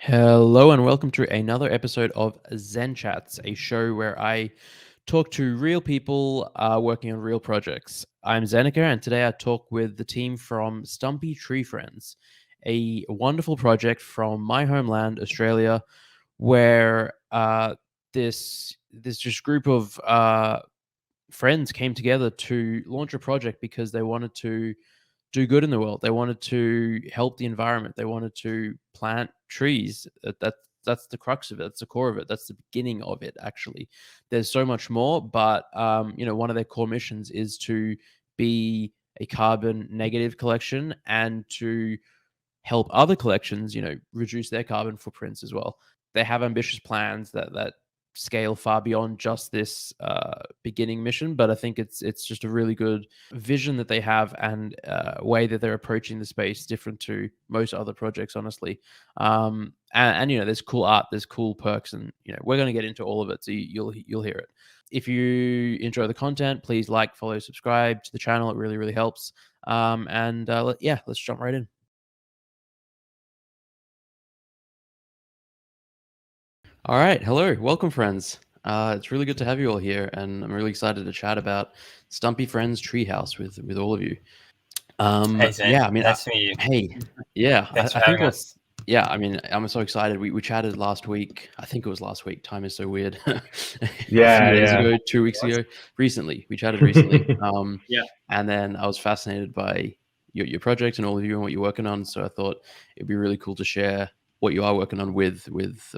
Hello and welcome to another episode of ZenChats, a show where I talk to real people working on real projects. I'm Zenica, and today I talk with the team from Stumpy Tree Friends, a wonderful project from my homeland, Australia, where this just group of friends came together to launch a project because they wanted to do good in the world. They wanted to help the environment. They wanted to plant trees. That's the crux of it. That's the core of it. That's the beginning of it. Actually, there's so much more, but one of their core missions is to be a carbon negative collection and to help other collections, reduce their carbon footprints as well. They have ambitious plans that scale far beyond just this beginning mission, but I think it's just a really good vision that they have and way that they're approaching the space, different to most other projects, honestly. And there's cool art, there's cool perks, and we're going to get into all of it, so you'll hear it. If you enjoy the content, please like, follow, subscribe to the channel. It really, really helps. Let's jump right in. All right. Hello. Welcome, friends. It's really good to have you all here, and I'm really excited to chat about Stumpy Frens Tree House with all of you. Hey, Zen. Yeah, I mean, Nice to meet you. hey, yeah, Thanks for I think having us. yeah, I mean, I'm so excited. We chatted last week. I think it was last week. Time is so weird. A few days ago, 2 weeks ago, recently. We chatted recently. Yeah. And then I was fascinated by your project and all of you and what you're working on. So I thought it'd be really cool to share what you are working on with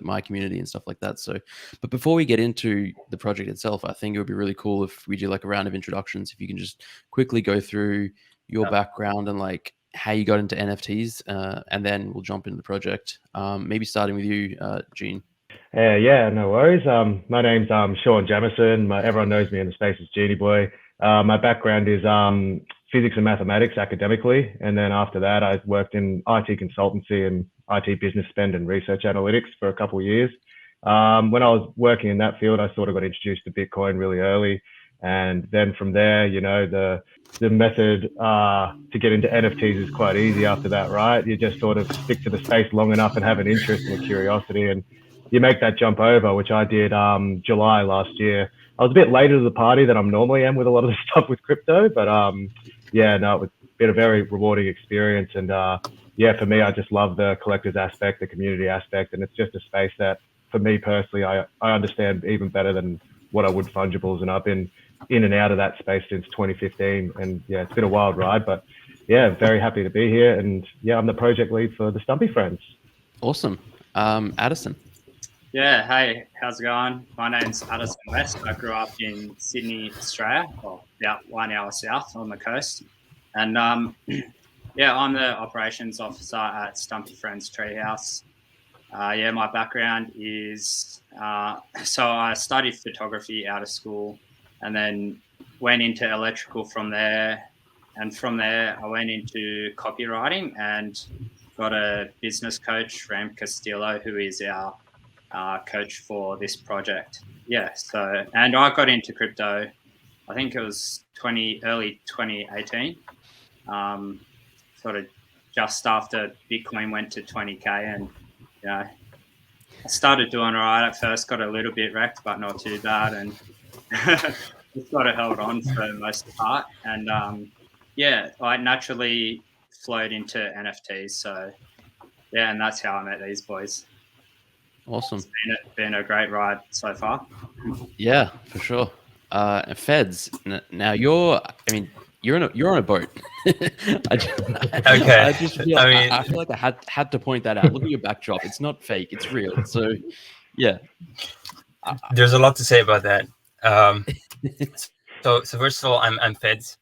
my community and stuff like that. So, but before we get into the project itself, I think it would be really cool if we do like a round of introductions. If you can just quickly go through your background and like how you got into NFTs, and then we'll jump into the project. Maybe starting with you, Gene. Yeah, no worries. My name's Sean Jamison. Everyone knows me in the space as JeanyBoy. My background is physics and mathematics academically, and then after that, I worked in IT consultancy and IT business spend and research analytics for a couple of years. When I was working in that field, I sort of got introduced to Bitcoin really early, and then from there, the method to get into NFTs is quite easy after that, right? You just sort of stick to the space long enough and have an interest and a curiosity, and you make that jump over, which I did July last year. I was a bit later to the party than I normally am with a lot of the stuff with crypto, but it's been a very rewarding experience. And for me, I just love the collectors aspect, the community aspect, and it's just a space that, for me personally, I understand even better than what I would fungibles, and I've been in and out of that space since 2015, and it's been a wild ride, but very happy to be here. And I'm the project lead for the Stumpy Friends. Awesome. Adisson. Yeah, hey, how's it going? My name's Adisson West. I grew up in Sydney, Australia, about 1 hour south on the coast. And I'm the operations officer at Stumpy Frens Tree House. My background is, so I studied photography out of school and then went into electrical from there. And from there, I went into copywriting and got a business coach, Ram Castillo, who is our coach for this project. And I got into crypto, I think it was early 2018, sort of just after Bitcoin went to 20K, and I started doing all right at first, got a little bit wrecked, but not too bad, and just got it held on for the most part. And I naturally flowed into NFTs. So and that's how I met these boys. Awesome. It's been a great ride so far. Yeah, for sure. Feds. Now you're on a boat. I feel like I had to point that out. Look at your backdrop. It's not fake. It's real. So, yeah. There's a lot to say about that. So first of all, I'm Feds,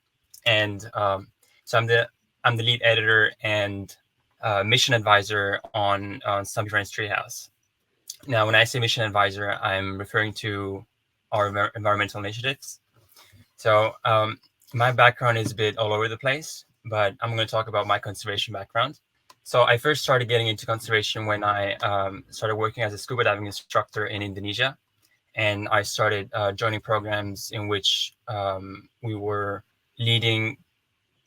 and so I'm the lead editor and mission advisor on Stumpy Frens Tree House. Now, when I say mission advisor, I'm referring to our environmental initiatives. So my background is a bit all over the place, but I'm going to talk about my conservation background. So I first started getting into conservation when I started working as a scuba diving instructor in Indonesia. And I started joining programs in which we were leading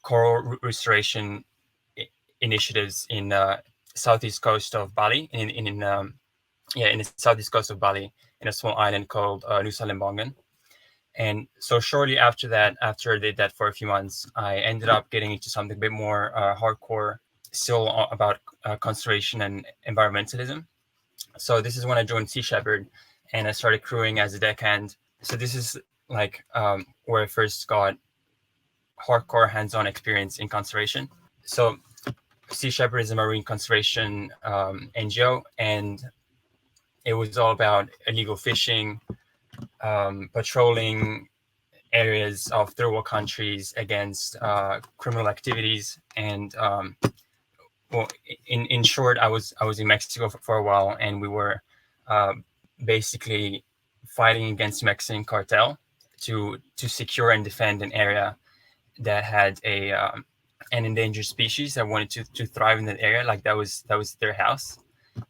coral restoration initiatives in southeast coast of Bali, in the southeast coast of Bali, in a small island called Nusa Lembongan. And so shortly after that, after I did that for a few months, I ended up getting into something a bit more hardcore, still about conservation and environmentalism. So this is when I joined Sea Shepherd, and I started crewing as a deckhand. So this is like where I first got hardcore hands-on experience in conservation. So Sea Shepherd is a marine conservation NGO, and it was all about illegal fishing, patrolling areas of third world countries against criminal activities, and well, in short, I was in Mexico for a while, and we were basically fighting against Mexican cartel to secure and defend an area that had an endangered species that wanted to thrive in that area. Like that was their house,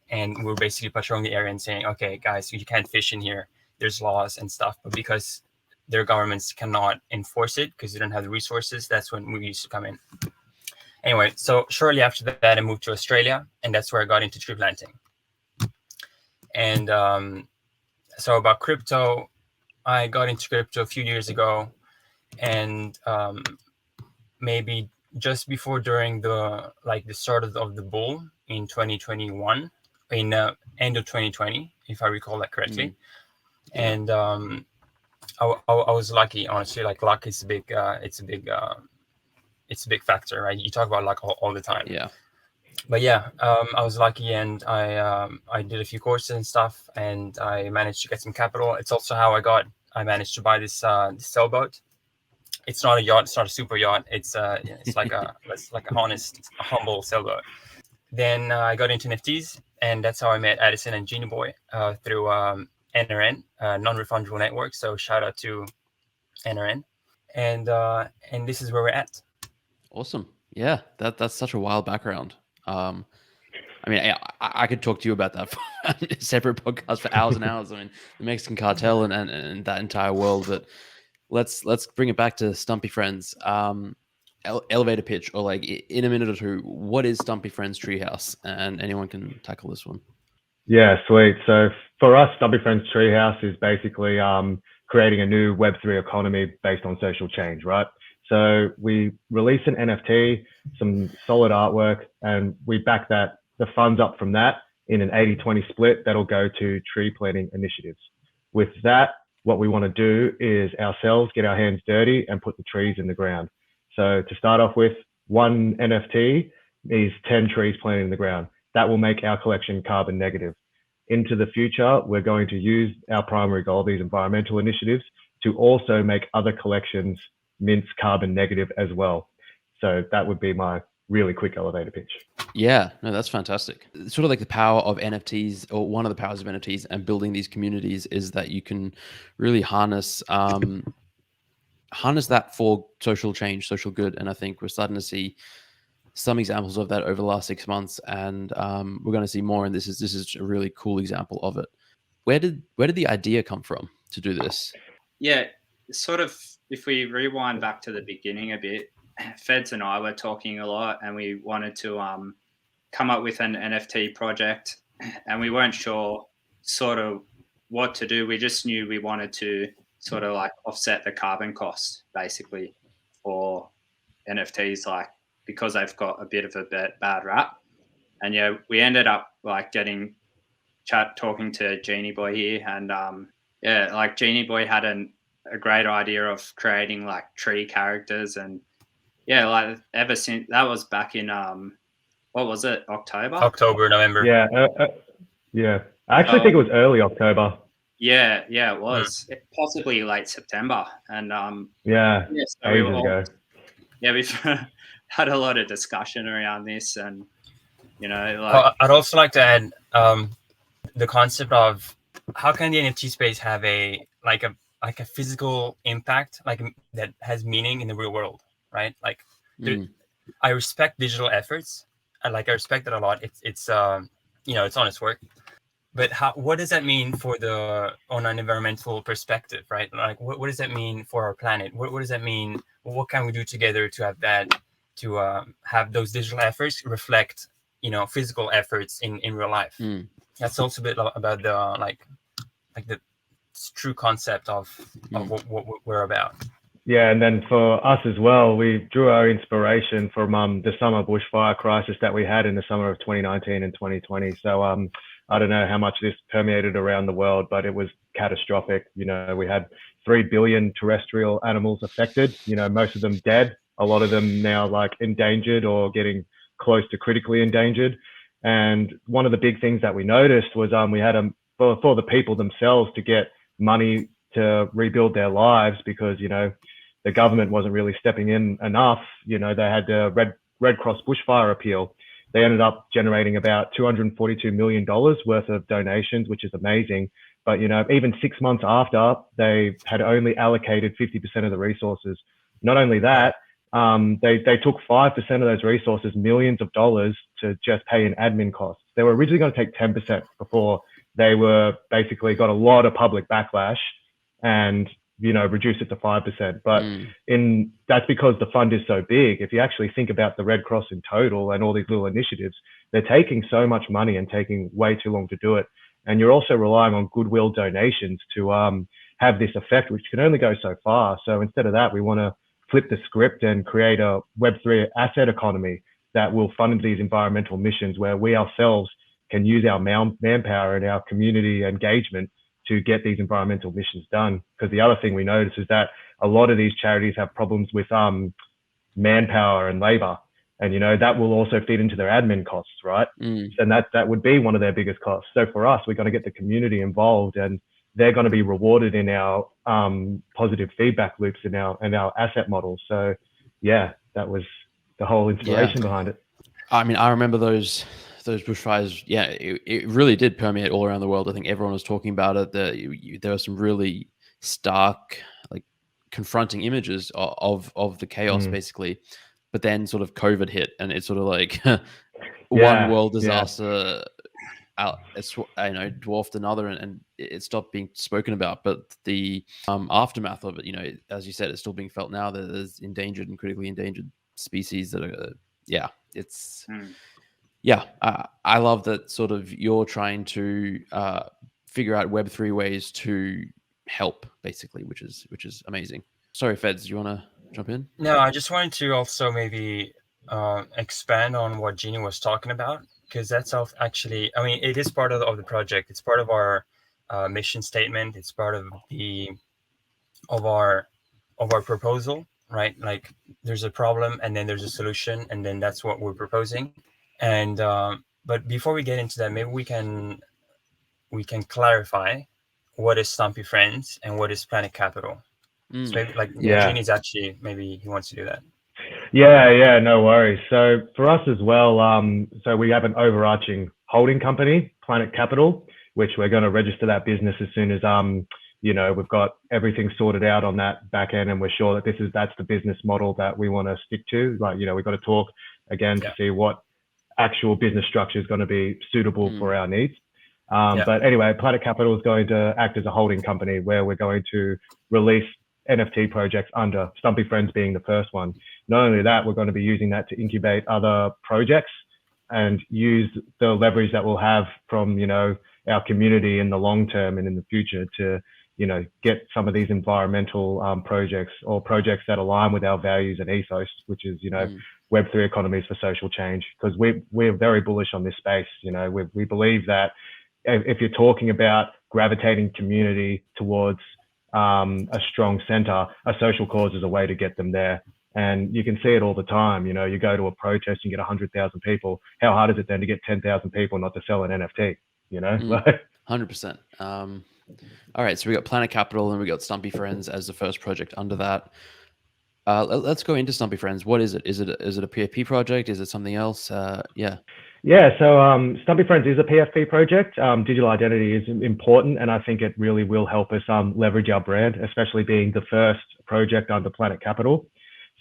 and we were basically patrolling the area and saying, okay, guys, you can't fish in here. There's laws and stuff, but because their governments cannot enforce it because they don't have the resources, that's when we used to come in. Anyway, so shortly after that, I moved to Australia, and that's where I got into tree planting. And so about crypto, I got into crypto a few years ago, and maybe just before during the start of the bull in 2021, in end of 2020, if I recall that correctly. And I was lucky, honestly. Like luck is a big factor, right? You talk about luck all the time. Yeah. But yeah, I was lucky, and I did a few courses and stuff, and I managed to get some capital. It's also how I managed to buy this sailboat. It's not a yacht. It's not a super yacht. It's like a honest, humble sailboat. Then I got into NFTs, and that's how I met Adisson and JeanyBoy through NRN, non-refundable network. So shout out to NRN, and this is where we're at. Awesome. Yeah, that's such a wild background. I mean, I could talk to you about that for a separate podcast for hours and hours. I mean, the Mexican cartel and that entire world. But let's bring it back to Stumpy Frens. Elevator pitch, or like in a minute or two, what is Stumpy Frens Tree House? And anyone can tackle this one. Yeah, sweet. So for us, Stumpy Frens Tree House is basically creating a new Web3 economy based on social change, right? So we release an NFT, some solid artwork, and we back the funds up from that in an 80-20 split that'll go to tree planting initiatives. With that, what we want to do is ourselves get our hands dirty and put the trees in the ground. So to start off with, one NFT is 10 trees planted in the ground. That will make our collection carbon negative. Into the future, we're going to use our primary goal, these environmental initiatives, to also make other collections mince carbon negative as well. So that would be my really quick elevator pitch. Yeah, no, that's fantastic. It's sort of like the power of NFTs, or one of the powers of NFTs and building these communities, is that you can really harness that for social change, social good. And I think we're starting to see some examples of that over the last 6 months, and we're going to see more. And this is a really cool example of it. Where did the idea come from to do this? Yeah, sort of. If we rewind back to the beginning a bit, Feds and I were talking a lot, and we wanted to come up with an NFT project, and we weren't sure sort of what to do. We just knew we wanted to sort of like offset the carbon cost basically for NFTs, like because they've got a bit of a bad rap. And yeah, we ended up like talking to JeanyBoy here, and like JeanyBoy had a great idea of creating like tree characters, and yeah, like ever since that was back in what was it, October, November? Yeah. I actually think it was early October. Yeah, it was possibly late September, and so ages ago. Yeah, we've had a lot of discussion around this, and you know, like I'd also like to add the concept of how can the NFT space have a physical impact, like that has meaning in the real world, right? Like I respect digital efforts. I respect it a lot. It's it's honest work. But what does that mean on an environmental perspective, right? Like, what does that mean for our planet? What does that mean? What can we do together to have that, to have those digital efforts reflect, physical efforts in real life. That's also a bit about the like the true concept of what we're about. Yeah, and then for us as well, we drew our inspiration from the summer bushfire crisis that we had in the summer of 2019 and 2020. So I don't know how much this permeated around the world, but it was catastrophic. We had 3 billion terrestrial animals affected, most of them dead, a lot of them now like endangered or getting close to critically endangered. And one of the big things that we noticed was we had for the people themselves to get money to rebuild their lives, because, the government wasn't really stepping in enough. They had the Red Cross bushfire appeal. They ended up generating about $242 million worth of donations, which is amazing. But, even 6 months after, they had only allocated 50% of the resources. Not only that, they took 5% of those resources, millions of dollars, to just pay in admin costs. They were originally going to take 10% before they were basically got a lot of public backlash and reduce it to 5%. But that's because the fund is so big. If you actually think about the Red Cross in total and all these little initiatives, they're taking so much money and taking way too long to do it. And you're also relying on goodwill donations to have this effect, which can only go so far. So instead of that, we want to flip the script and create a Web3 asset economy that will fund these environmental missions, where we ourselves can use our manpower and our community engagement to get these environmental missions done. Because the other thing we notice is that a lot of these charities have problems with manpower and labor, and that will also feed into their admin costs, right? And that would be one of their biggest costs. So for us, we're going to get the community involved, and they're going to be rewarded in our positive feedback loops in our asset models. So yeah, that was the whole inspiration behind it. I mean, I remember those bushfires. Yeah, it really did permeate all around the world. I think everyone was talking about it. There were some really stark, like, confronting images of the chaos, basically. But then sort of COVID hit, and it's sort of like one world disaster dwarfed another, and it stopped being spoken about. But the aftermath of it, as you said, it's still being felt now. There's endangered and critically endangered species that are, it's. Yeah, I love that sort of you're trying to figure out Web3 ways to help, basically, which is amazing. Sorry, Feds, do you want to jump in? No, I just wanted to also maybe expand on what Jeannie was talking about, because that's actually, I mean, it is part of the project. It's part of our mission statement. It's part of our proposal, right? Like, there's a problem, and then there's a solution, and then that's what we're proposing. And but before we get into that, maybe we can clarify what is Stumpy Frens and what is Planet Capital. So maybe, Jeannie's actually, maybe he wants to do that. Yeah, no worries. So for us as well, so we have an overarching holding company, Planet Capital, which we're going to register that business as soon as we've got everything sorted out on that back end, and we're sure that that's the business model that we want to stick to. Like, we've got to talk again to see what actual business structure is going to be suitable for our needs. But anyway, Planet Capital is going to act as a holding company where we're going to release NFT projects under, Stumpy Frens being the first one. Not only that, we're going to be using that to incubate other projects and use the leverage that we'll have from, our community in the long term and in the future to, get some of these environmental projects or projects that align with our values and ethos, which is, Web3 economies for social change. Because we're very bullish on this space. We believe that if you're talking about gravitating community towards a strong center, a social cause is a way to get them there. And you can see it all the time. You go to a protest and get 100,000 people. How hard is it then to get 10,000 people not to sell an NFT? 100%. All right, so we got Planet Capital and we got Stumpy Frens as the first project under that. Let's go into Stumpy Frens. What is it? Is it a PFP project? Is it something else? Yeah, so Stumpy Frens is a PFP project. Digital identity is important, and I think it really will help us leverage our brand, especially being the first project under Planet Capital.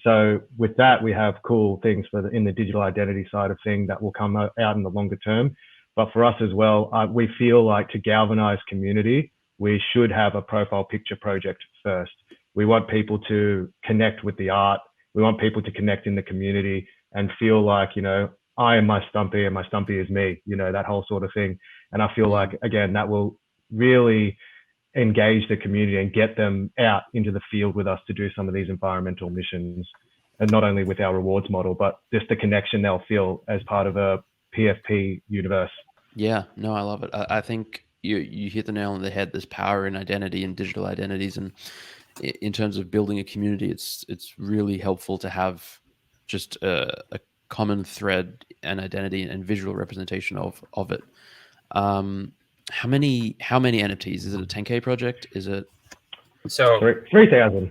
So with that, we have cool things in the digital identity side of things that will come out in the longer term. But for us as well, we feel like to galvanize community, we should have a profile picture project first. We want people to connect with the art. We want people to connect in the community and feel like, I am my Stumpy and my Stumpy is me, that whole sort of thing. And I feel like, again, that will really engage the community and get them out into the field with us to do some of these environmental missions. And not only with our rewards model, but just the connection they'll feel as part of a PFP universe. Yeah, no, I love it. I think you hit the nail on the head. There's power in identity and digital identities, and in terms of building a community, it's really helpful to have just a common thread and identity and visual representation of it. How many NFTs? Is it a 10K project? Is it So 3,000?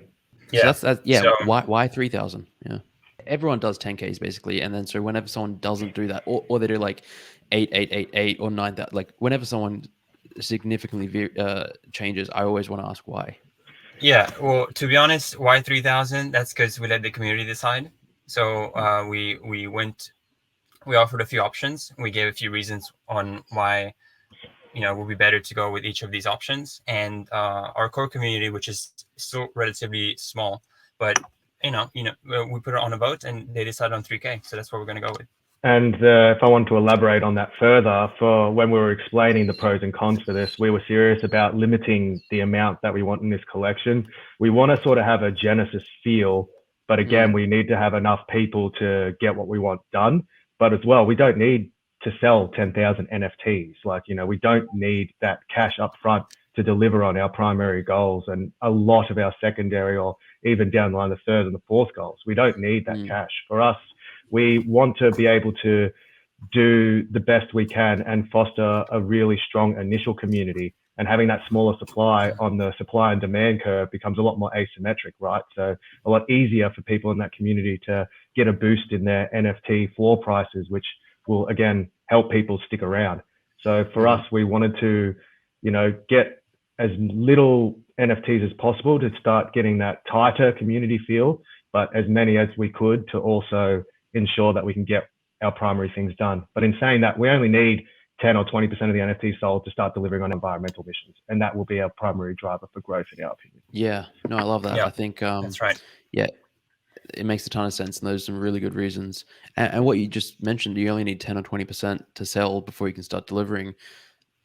yeah, So yeah. So- why 3,000? Yeah, everyone does 10Ks basically, and then so whenever someone doesn't do that, or they do like 8,888 or 9,000, like whenever someone significantly changes, I always want to ask why. Yeah, well, to be honest, why 3,000? That's because we let the community decide. So we offered a few options. We gave a few reasons on why it would be better to go with each of these options. And our core community, which is still relatively small, but we put it on a vote and they decided on 3K. So that's what we're going to go with. And if I want to elaborate on that further, for when we were explaining the pros and cons for this, we were serious about limiting the amount that we want in this collection. We want to sort of have a Genesis feel, but again, we need to have enough people to get what we want done. But as well, we don't need to sell 10,000 NFTs. Like, we don't need that cash up front to deliver on our primary goals and a lot of our secondary or even down the line, the third and the fourth goals. We don't need that cash. For us, we want to be able to do the best we can and foster a really strong initial community. And having that smaller supply on the supply and demand curve becomes a lot more asymmetric, right? So a lot easier for people in that community to get a boost in their NFT floor prices, which will, again, help people stick around. So for us, we wanted to, get as little NFTs as possible to start getting that tighter community feel, but as many as we could to also ensure that we can get our primary things done. But in saying that, we only need 10 or 20% of the NFTs sold to start delivering on environmental missions. And that will be our primary driver for growth, in our opinion. Yeah, no, I love that. Yeah, I think that's right. Yeah, it makes a ton of sense, and those are some really good reasons. And what you just mentioned, you only need 10 or 20% to sell before you can start delivering,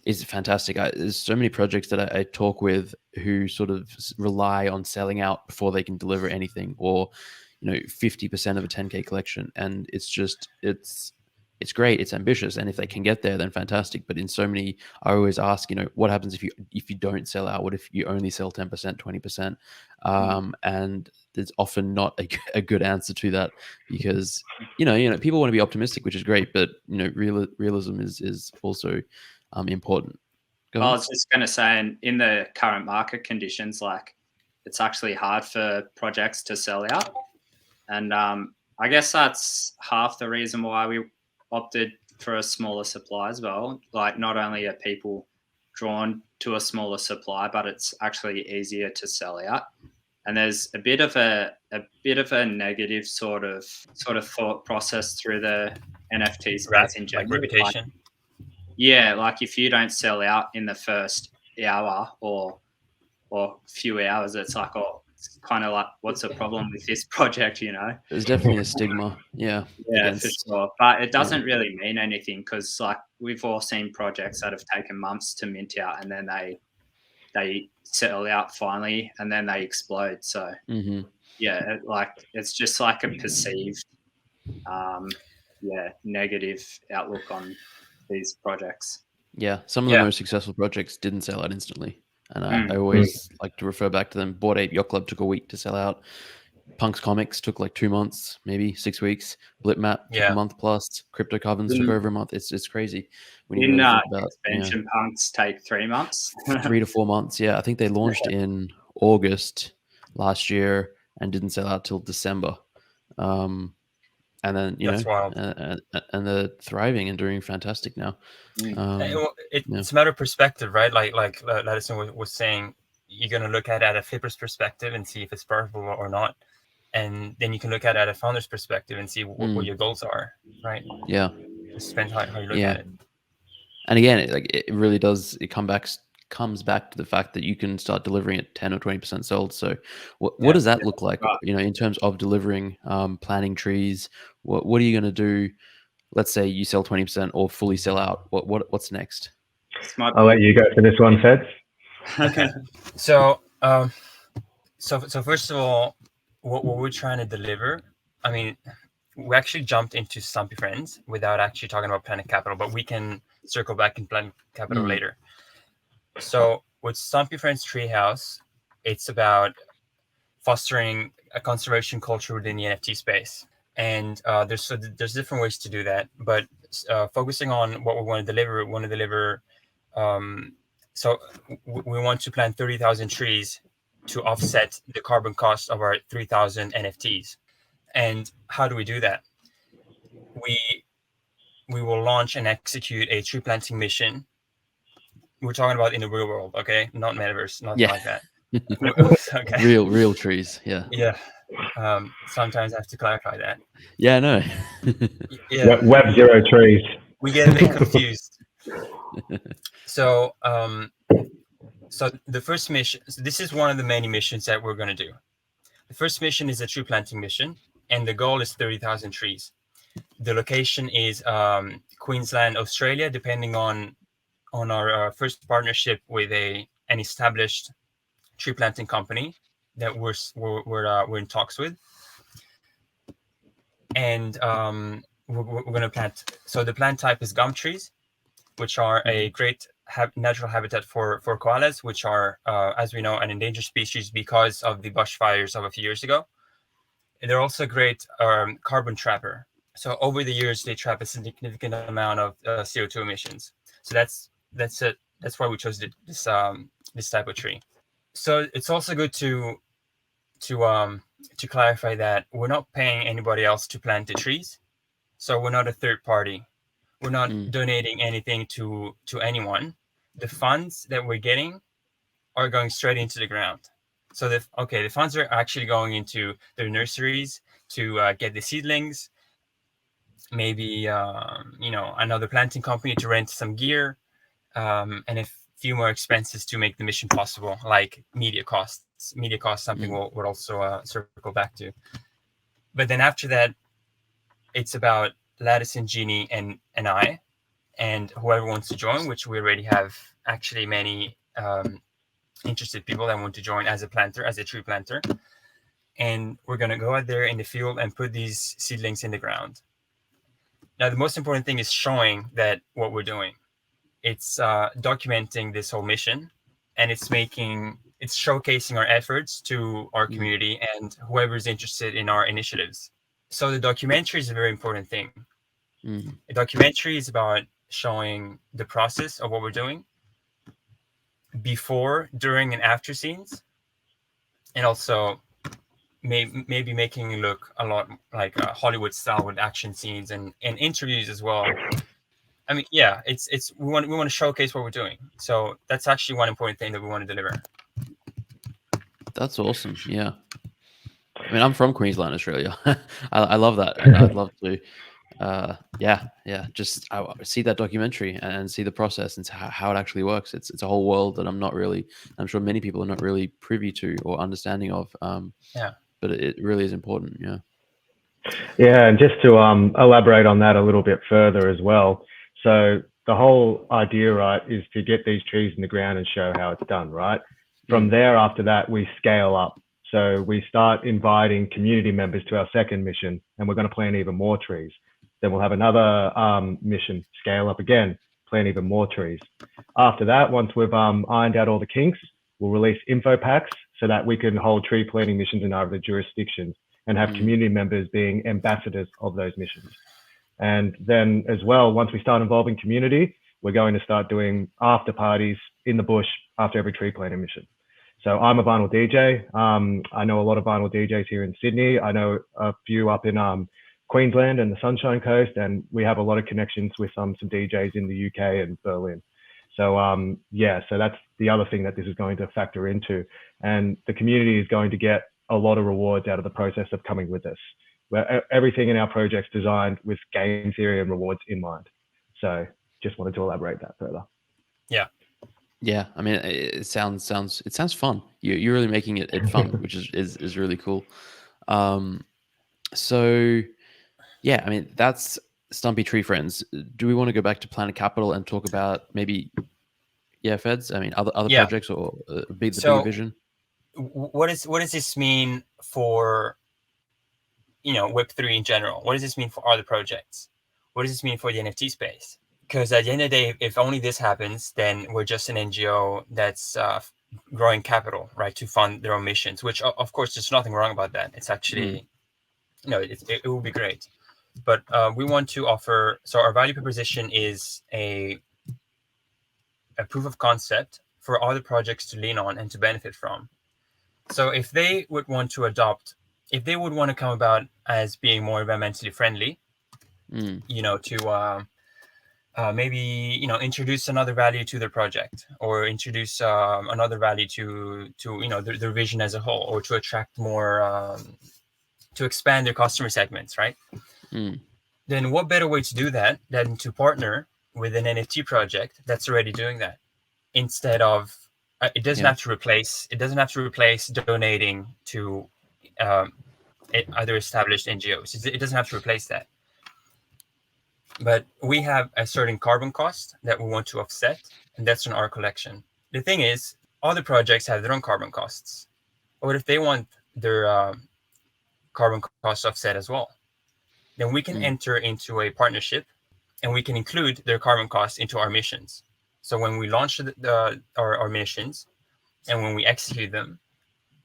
is fantastic. There's so many projects that I talk with who sort of rely on selling out before they can deliver anything, or 50% of a 10K collection, and it's great, it's ambitious, and if they can get there, then fantastic. But in so many, I always ask, what happens if you don't sell out? What if you only sell 10%, 20%? And there's often not a good answer to that, because people want to be optimistic, which is great, but realism is also important. I was just going to say, in the current market conditions, like, it's actually hard for projects to sell out, and I guess that's half the reason why we opted for a smaller supply as well. Like, not only are people drawn to a smaller supply, but it's actually easier to sell out. And there's a bit of a negative sort of thought process through the NFT space in general. Like reputation. Like if you don't sell out in the first hour or few hours, it's like, it's kind of like, what's the problem with this project, There's definitely a stigma. Yeah, for sure. But it doesn't really mean anything, because like we've all seen projects that have taken months to mint out, and then they settle out finally, and then they explode. So it's just like a perceived negative outlook on these projects. Yeah, some of the most successful projects didn't sell out instantly. And I always like to refer back to them. Bored Ape Yacht Club took a week to sell out. Punk's Comics took like 2 months, maybe 6 weeks. Blipmap took a month plus. Crypto Covens took over a month. It's crazy. When you really think about, expansion punks take 3 months? 3 to 4 months, yeah. I think they launched in August last year and didn't sell out till December. And then that's wild. And they're thriving and doing fantastic now. It's a matter of perspective, right? Like Adisson was saying, you're going to look at it a flipper's perspective and see if it's profitable or not, and then you can look at it at a founder's perspective and see what your goals are, right? Yeah, it depends how you look at it. And again, it really does. It comes back to the fact that you can start delivering at 10 or 20% sold. So what does that look like, in terms of delivering, planting trees? What are you going to do let's say you sell 20% or fully sell out, what's next? I'll let you go for this one, Feds. Okay. So first of all, what we're trying to deliver, I mean, we actually jumped into Stumpy Frens without actually talking about Planet Capital, but we can circle back in Planet Capital later. So with Stumpy Frens Tree House, it's about fostering a conservation culture within the NFT space. And there's different ways to do that, but focusing on what we want to deliver, so we want to plant 30,000 trees to offset the carbon cost of our 3,000 NFTs. And how do we do that? We will launch and execute a tree planting mission. We're talking about in the real world, okay? Not metaverse, nothing like that. Okay. Real trees, yeah. Yeah. Sometimes I have to clarify that. Yeah, no. Yeah. Web zero trees. We get a bit confused. So the first mission, so this is one of the many missions that we're going to do. The first mission is a tree planting mission, and the goal is 30,000 trees. The location is Queensland, Australia, depending on our first partnership with an established tree planting company that we're in talks with. And we're going to plant. So the plant type is gum trees, which are a great natural habitat for koalas, which are, as we know, an endangered species because of the bushfires of a few years ago. And they're also a great carbon trapper. So over the years, they trap a significant amount of CO2 emissions. So that's it. That's why we chose this type of tree. So it's also good to clarify that we're not paying anybody else to plant the trees. So we're not a third party. We're not donating anything to anyone. The funds that we're getting are going straight into the ground. So the funds are actually going into their nurseries to get the seedlings, maybe another planting company to rent some gear, and a few more expenses to make the mission possible, like media costs. Media costs, something we'll also circle back to. But then after that, it's about Adisson, Jeany, and I, and whoever wants to join, which we already have actually many interested people that want to join as a tree planter. And we're going to go out there in the field and put these seedlings in the ground. Now, the most important thing is showing that what we're doing. It's documenting this whole mission, and it's showcasing our efforts to our community and whoever's interested in our initiatives. So the documentary is a very important thing. A documentary is about showing the process of what we're doing, before, during, and after scenes, and also maybe making it look a lot like Hollywood style with action scenes and interviews as well. I mean, yeah, we want to showcase what we're doing. So that's actually one important thing that we want to deliver. That's awesome. Yeah. I mean, I'm from Queensland, Australia. I love that. And I'd love to, just I see that documentary and see the process and how it actually works. It's a whole world that I'm sure many people are not really privy to or understanding of. But it really is important. Yeah. Yeah. And just to elaborate on that a little bit further as well. So the whole idea, right, is to get these trees in the ground and show how it's done, right? From there, after that, we scale up. So we start inviting community members to our second mission, and we're going to plant even more trees. Then we'll have another mission, scale up again, plant even more trees. After that, once we've ironed out all the kinks, we'll release info packs so that we can hold tree planting missions in other jurisdictions and have community members being ambassadors of those missions. And then as well, once we start involving community, we're going to start doing after parties in the bush after every tree planting mission. So I'm a vinyl DJ. I know a lot of vinyl DJs here in Sydney. I know a few up in Queensland and the Sunshine Coast, and we have a lot of connections with some DJs in the UK and Berlin. So so that's the other thing that this is going to factor into. And the community is going to get a lot of rewards out of the process of coming with us. Where everything in our project's designed with game theory and rewards in mind. So just wanted to elaborate that further. Yeah. Yeah, I mean, it sounds fun. You're really making it fun, which is really cool. So, yeah, I mean, that's Stumpy Tree Friends, do we want to go back to Planet Capital and talk about maybe, Feds? I mean, other projects or the bigger vision? What does this mean for, Web3 in general? What does this mean for other projects? What does this mean for the NFT space? Because at the end of the day, if only this happens, then we're just an NGO that's growing capital, right, to fund their own missions, which of course there's nothing wrong about that. It's actually, it will be great. But we want to offer, so our value proposition is a proof of concept for other projects to lean on and to benefit from. So if they would want to come about as being more environmentally friendly, to maybe introduce another value to their project, or introduce another value to their vision as a whole, or to attract more, to expand their customer segments, right? Then what better way to do that than to partner with an NFT project that's already doing that, instead of it doesn't have to replace donating to other established NGOs. It doesn't have to replace that. But we have a certain carbon cost that we want to offset, and that's on our collection. The thing is, other projects have their own carbon costs. What if they want their carbon cost offset as well? Then we can enter into a partnership, and we can include their carbon costs into our missions. So when we launch our missions, and when we execute them,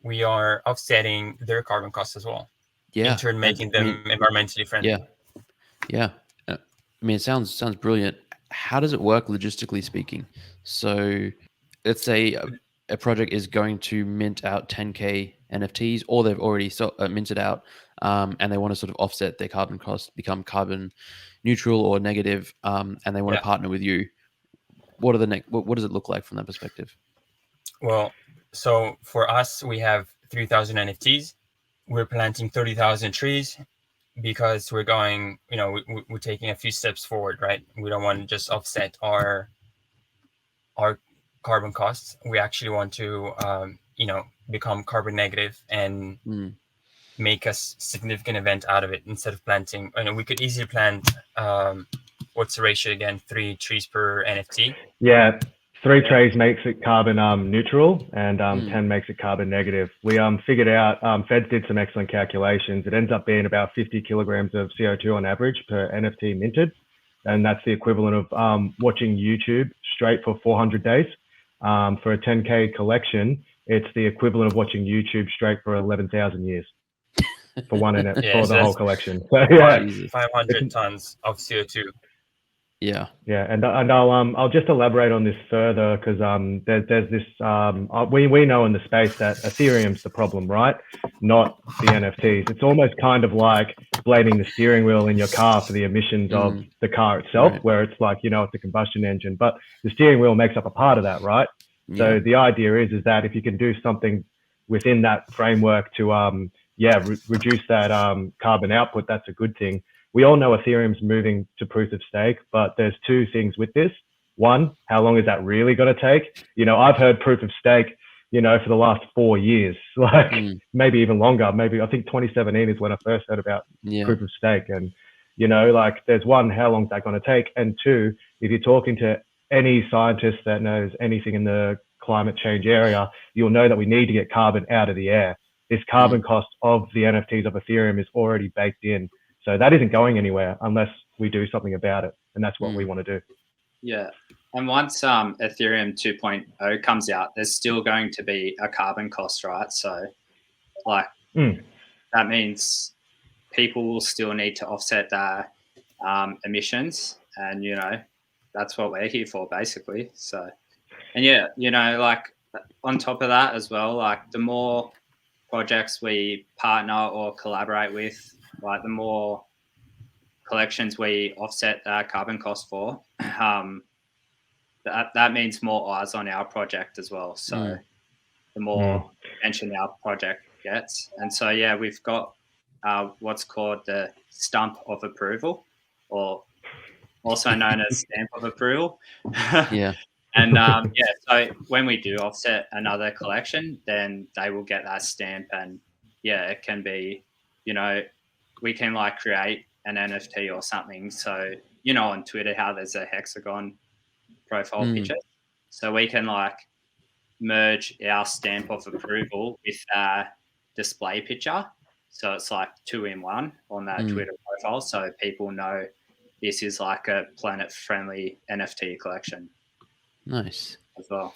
we are offsetting their carbon costs as well. In turn, making them environmentally friendly. Yeah. I mean, it sounds brilliant. How does it work logistically speaking? So let's say a project is going to mint out 10K NFTs, or they've already minted out, and they want to sort of offset their carbon costs, become carbon neutral or negative, and they want to partner with you. What does it look like from that perspective? Well, so for us, we have 3,000 NFTs. We're planting 30,000 trees because we're going, we're taking a few steps forward, right? We don't want to just offset our carbon costs. We actually want to, become carbon negative and make a significant event out of it, instead of planting. We could easily plant, what's the ratio again? 3 trees per NFT? Yeah. 3 trees makes it carbon neutral, and 10 makes it carbon negative. We figured out, Feds did some excellent calculations. It ends up being about 50 kilograms of CO2 on average per NFT minted. And that's the equivalent of watching YouTube straight for 400 days. For a 10K collection, it's the equivalent of watching YouTube straight for 11,000 years for one NFT, for the whole collection. So, 500 tons of CO2. Yeah, and I'll just elaborate on this further, because there's this we know in the space that Ethereum's the problem, right? Not the NFTs. It's almost kind of like blaming the steering wheel in your car for the emissions of the car itself, where it's like, it's a combustion engine, but the steering wheel makes up a part of that, right? Yeah. So the idea is that if you can do something within that framework to reduce that carbon output, that's a good thing. We all know Ethereum's moving to proof of stake, but there's 2 things with this. One, how long is that really going to take? I've heard proof of stake, for the last 4 years, maybe even longer. Maybe I think 2017 is when I first heard about proof of stake. And, there's one, how long is that going to take? And 2, if you're talking to any scientist that knows anything in the climate change area, you'll know that we need to get carbon out of the air. This carbon cost of the NFTs of Ethereum is already baked in. So that isn't going anywhere unless we do something about it. And that's what we want to do. Yeah. And once Ethereum 2.0 comes out, there's still going to be a carbon cost, right? So that means people will still need to offset their emissions. And, that's what we're here for, basically. So, and on top of that as well, the more projects we partner or collaborate with, the more collections we offset our carbon cost for, that means more eyes on our project as well. So the more attention our project gets. And so, we've got what's called the stump of approval, or also known as stamp of approval. And so when we do offset another collection, then they will get that stamp, and it can be, we can create an NFT or something. So, on Twitter, how there's a hexagon profile picture. So we can like merge our stamp of approval with a display picture. So it's like 2 in 1 on that Twitter profile. So people know this is like a planet-friendly NFT collection. Nice. As well.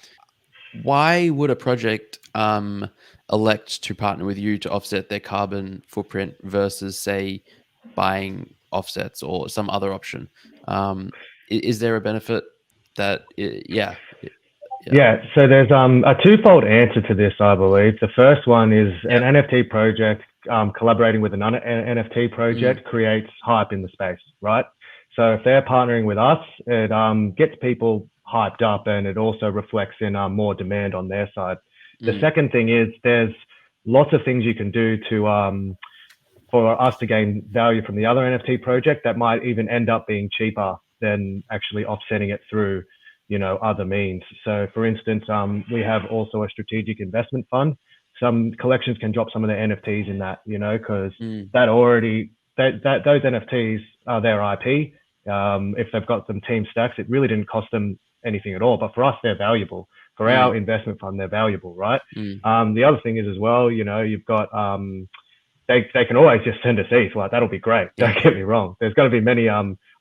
Why would a project elect to partner with you to offset their carbon footprint versus, say, buying offsets or some other option? Is there a benefit that? Yeah, so there's a twofold answer to this, I believe. The first one is an NFT project collaborating with another NFT project creates hype in the space, right? So if they're partnering with us, it gets people hyped up, and it also reflects in more demand on their side. The second thing is there's lots of things you can do to for us to gain value from the other NFT project that might even end up being cheaper than actually offsetting it through, other means. So for instance, we have also a strategic investment fund. Some collections can drop some of their NFTs in that, because those NFTs are their IP. If they've got some team stacks, it really didn't cost them anything at all. But for us, they're valuable. For our investment fund, they're valuable, right? The other thing is as well, you've got they can always just send us ETH. Like that'll be great. Don't get me wrong. There's got to be many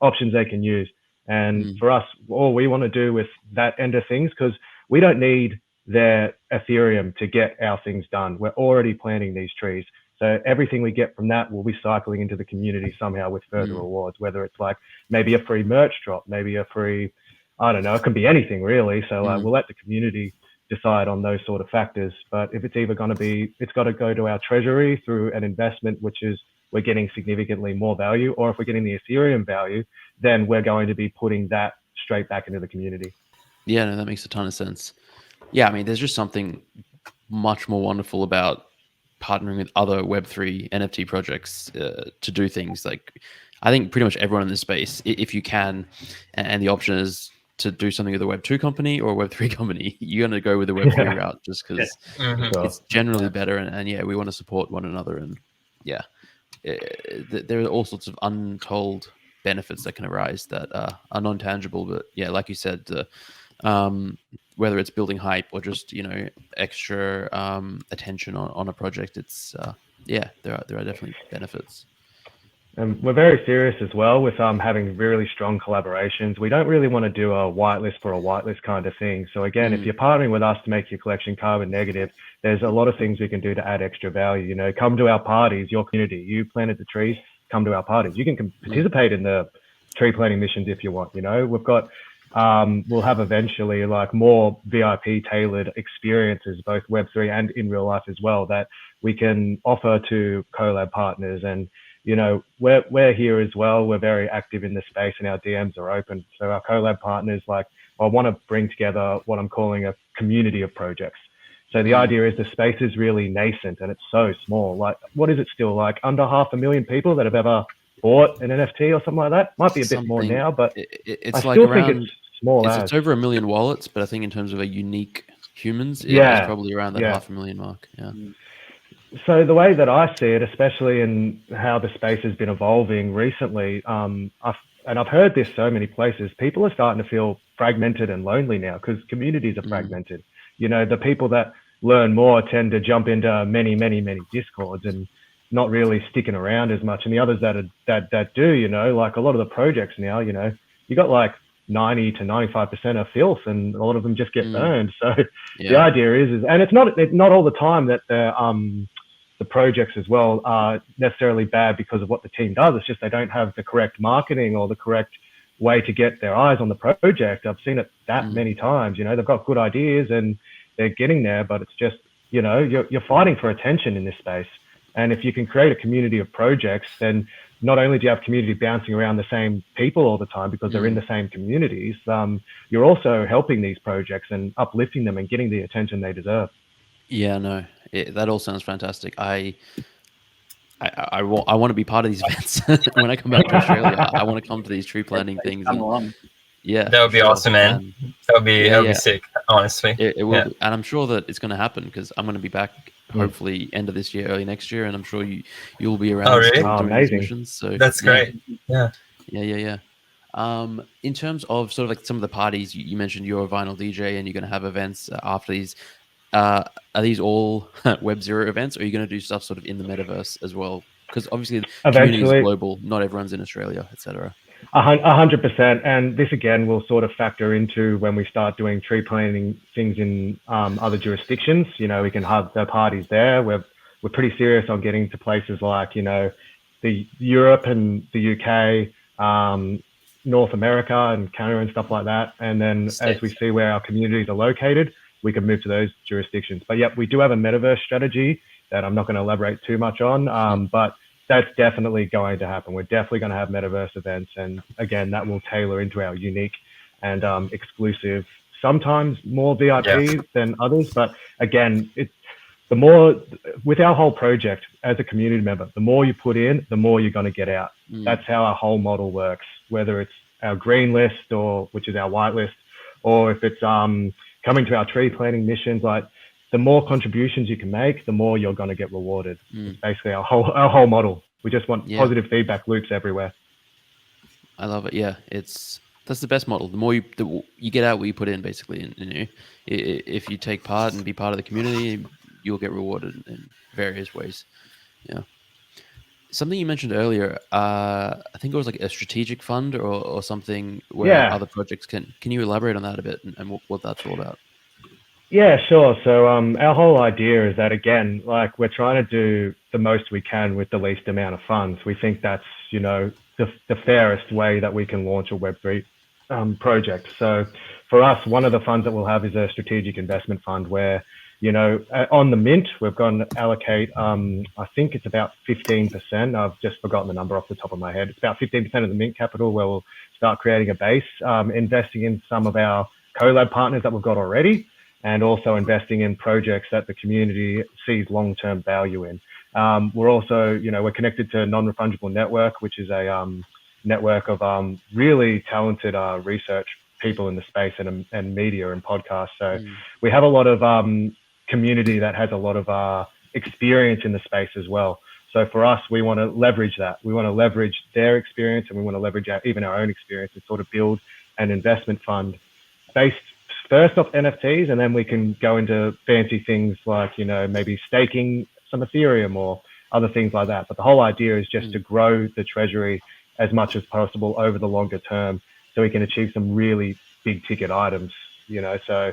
options they can use. And for us, all we want to do with that end of things, because we don't need their Ethereum to get our things done. We're already planting these trees. So everything we get from that will be cycling into the community somehow with further rewards, whether it's like maybe a free merch drop, maybe a free, I don't know, it can be anything really. So we'll let the community decide on those sort of factors. But if it's either going to be, it's got to go to our treasury through an investment, which is we're getting significantly more value, or if we're getting the Ethereum value, then we're going to be putting that straight back into the community. Yeah, no, that makes a ton of sense. Yeah, I mean, there's just something much more wonderful about partnering with other Web3 NFT projects to do things. Like, I think pretty much everyone in this space, if you can, and the option is to do something with a Web2 company or a Web3 company, you're going to go with the Web3 route just because it's generally better. And yeah, we want to support one another. And yeah, there are all sorts of untold benefits that can arise that are non-tangible. But yeah, like you said, whether it's building hype or just, extra attention on a project, it's there are definitely benefits. And we're very serious as well with having really strong collaborations. We don't really want to do a whitelist for a whitelist kind of thing. So again, if you're partnering with us to make your collection carbon negative, there's a lot of things we can do to add extra value. Come to our parties, your community. You planted the trees, come to our parties. You can participate in the tree planting missions if you want. We've got we'll have eventually like more VIP tailored experiences, both Web3 and in real life as well, that we can offer to collab partners. And we're here as well. We're very active in the space and our DMs are open. So our collab partners, like, I want to bring together what I'm calling a community of projects. So the idea is the space is really nascent and it's so small. Like, what is it still, like under 500,000 people that have ever bought an NFT or something like that? Might be a bit more now, but it's I like still around, think it's small. It's over 1 million wallets, but I think in terms of a unique humans, it's probably around that 500,000 mark. Yeah. So the way that I see it, especially in how the space has been evolving recently, I've heard this so many places, people are starting to feel fragmented and lonely now because communities are fragmented. The people that learn more tend to jump into many discords and not really sticking around as much. And the others that do, like a lot of the projects now, you got like 90 to 95% are filth, and a lot of them just get burned. So the idea is, and it's not all the time that the projects as well are necessarily bad because of what the team does. It's just they don't have the correct marketing or the correct way to get their eyes on the project. I've seen it that many times. They've got good ideas and they're getting there, but it's just, you're fighting for attention in this space. And if you can create a community of projects, then not only do you have community bouncing around the same people all the time because they're in the same communities, you're also helping these projects and uplifting them and getting the attention they deserve. Yeah, no, that all sounds fantastic. I want to be part of these events when I come back to Australia. I want to come to these tree planting things. Yeah, that would be awesome, man. That would be sick, honestly. It will, and I'm sure that it's going to happen because I'm going to be back hopefully end of this year, early next year, and I'm sure you'll be around Oh, really? still doing these Amazing. missions. So That's great. Yeah. Yeah. In terms of sort of like some of the parties, you mentioned you're a vinyl DJ and you're going to have events after these. Are these all Web0 events, or are you going to do stuff sort of in the metaverse as well? Because obviously the community is Eventually, global. Not everyone's in Australia, etc. 100%. And this again will sort of factor into when we start doing tree planting things in other jurisdictions. You know, we can have the parties there. We're pretty serious on getting to places like, you know, the Europe and the UK, North America and Canada and stuff like that. And then as we see where our communities are located, we can move to those jurisdictions. But yep, we do have a metaverse strategy that I'm not going to elaborate too much on, but that's definitely going to happen. We're definitely going to have metaverse events. And again, that will tailor into our unique and exclusive, sometimes more VIP than others. But again, the more with our whole project as a community member, the more you put in, the more you're going to get out. That's how our whole model works, whether it's our Greenlist or which is our whitelist, or if it's coming to our tree planting missions. Like, the more contributions you can make, the more you're going to get rewarded. It's basically our whole model. We just want positive feedback loops everywhere. I love it. Yeah, that's the best model. The more you get out what you put in, basically. And you know, if you take part and be part of the community, you'll get rewarded in various ways. Yeah. Something you mentioned earlier, I think it was like a strategic fund or something where other projects can you elaborate on that a bit and what that's all about? Yeah, sure. So our whole idea is that, again, like, we're trying to do the most we can with the least amount of funds. We think that's, you know, the fairest way that we can launch a Web3 project. So for us, one of the funds that we'll have is a strategic investment fund where, you know, on the mint, we're going to allocate, I think it's about 15%. I've just forgotten the number off the top of my head. It's about 15% of the mint capital where we'll start creating a base, investing in some of our collab partners that we've got already, and also investing in projects that the community sees long-term value in. We're also, you know, we're connected to Non-Refundable Network, which is a network of really talented research people in the space and media and podcasts. So we have a lot of community that has a lot of experience in the space as well. So for us, we want to leverage that. We want to leverage their experience, and we want to leverage even our own experience and sort of build an investment fund based first off NFTs, and then we can go into fancy things like, you know, maybe staking some Ethereum or other things like that. But the whole idea is just to grow the treasury as much as possible over the longer term, so we can achieve some really big ticket items, you know. So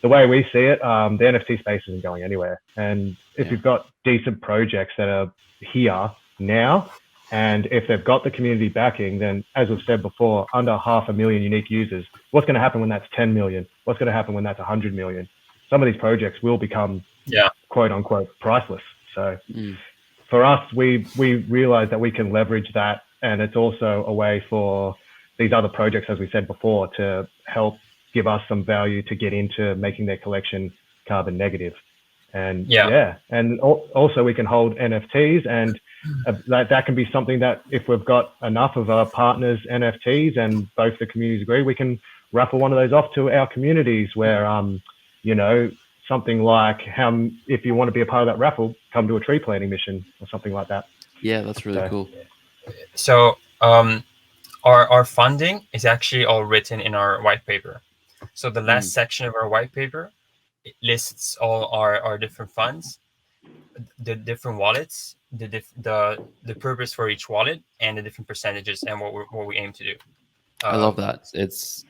the way we see it, the NFT space isn't going anywhere. And if you've got decent projects that are here now, and if they've got the community backing, then, as we've said before, under 500,000 unique users, what's going to happen when that's 10 million? What's going to happen when that's 100 million? Some of these projects will become quote unquote priceless. So for us, we realize that we can leverage that. And it's also a way for these other projects, as we said before, to help give us some value to get into making their collection carbon negative. And and also we can hold NFTs, and that can be something that, if we've got enough of our partners NFTs and both the communities agree, we can raffle one of those off to our communities where, you know, something like, if you want to be a part of that raffle, come to a tree planting mission or something like that. Yeah, that's really cool. So our funding is actually all written in our white paper. So the last section of our white paper, it lists all our different funds, the different wallets, the purpose for each wallet, and the different percentages and what we aim to do. I love that. It's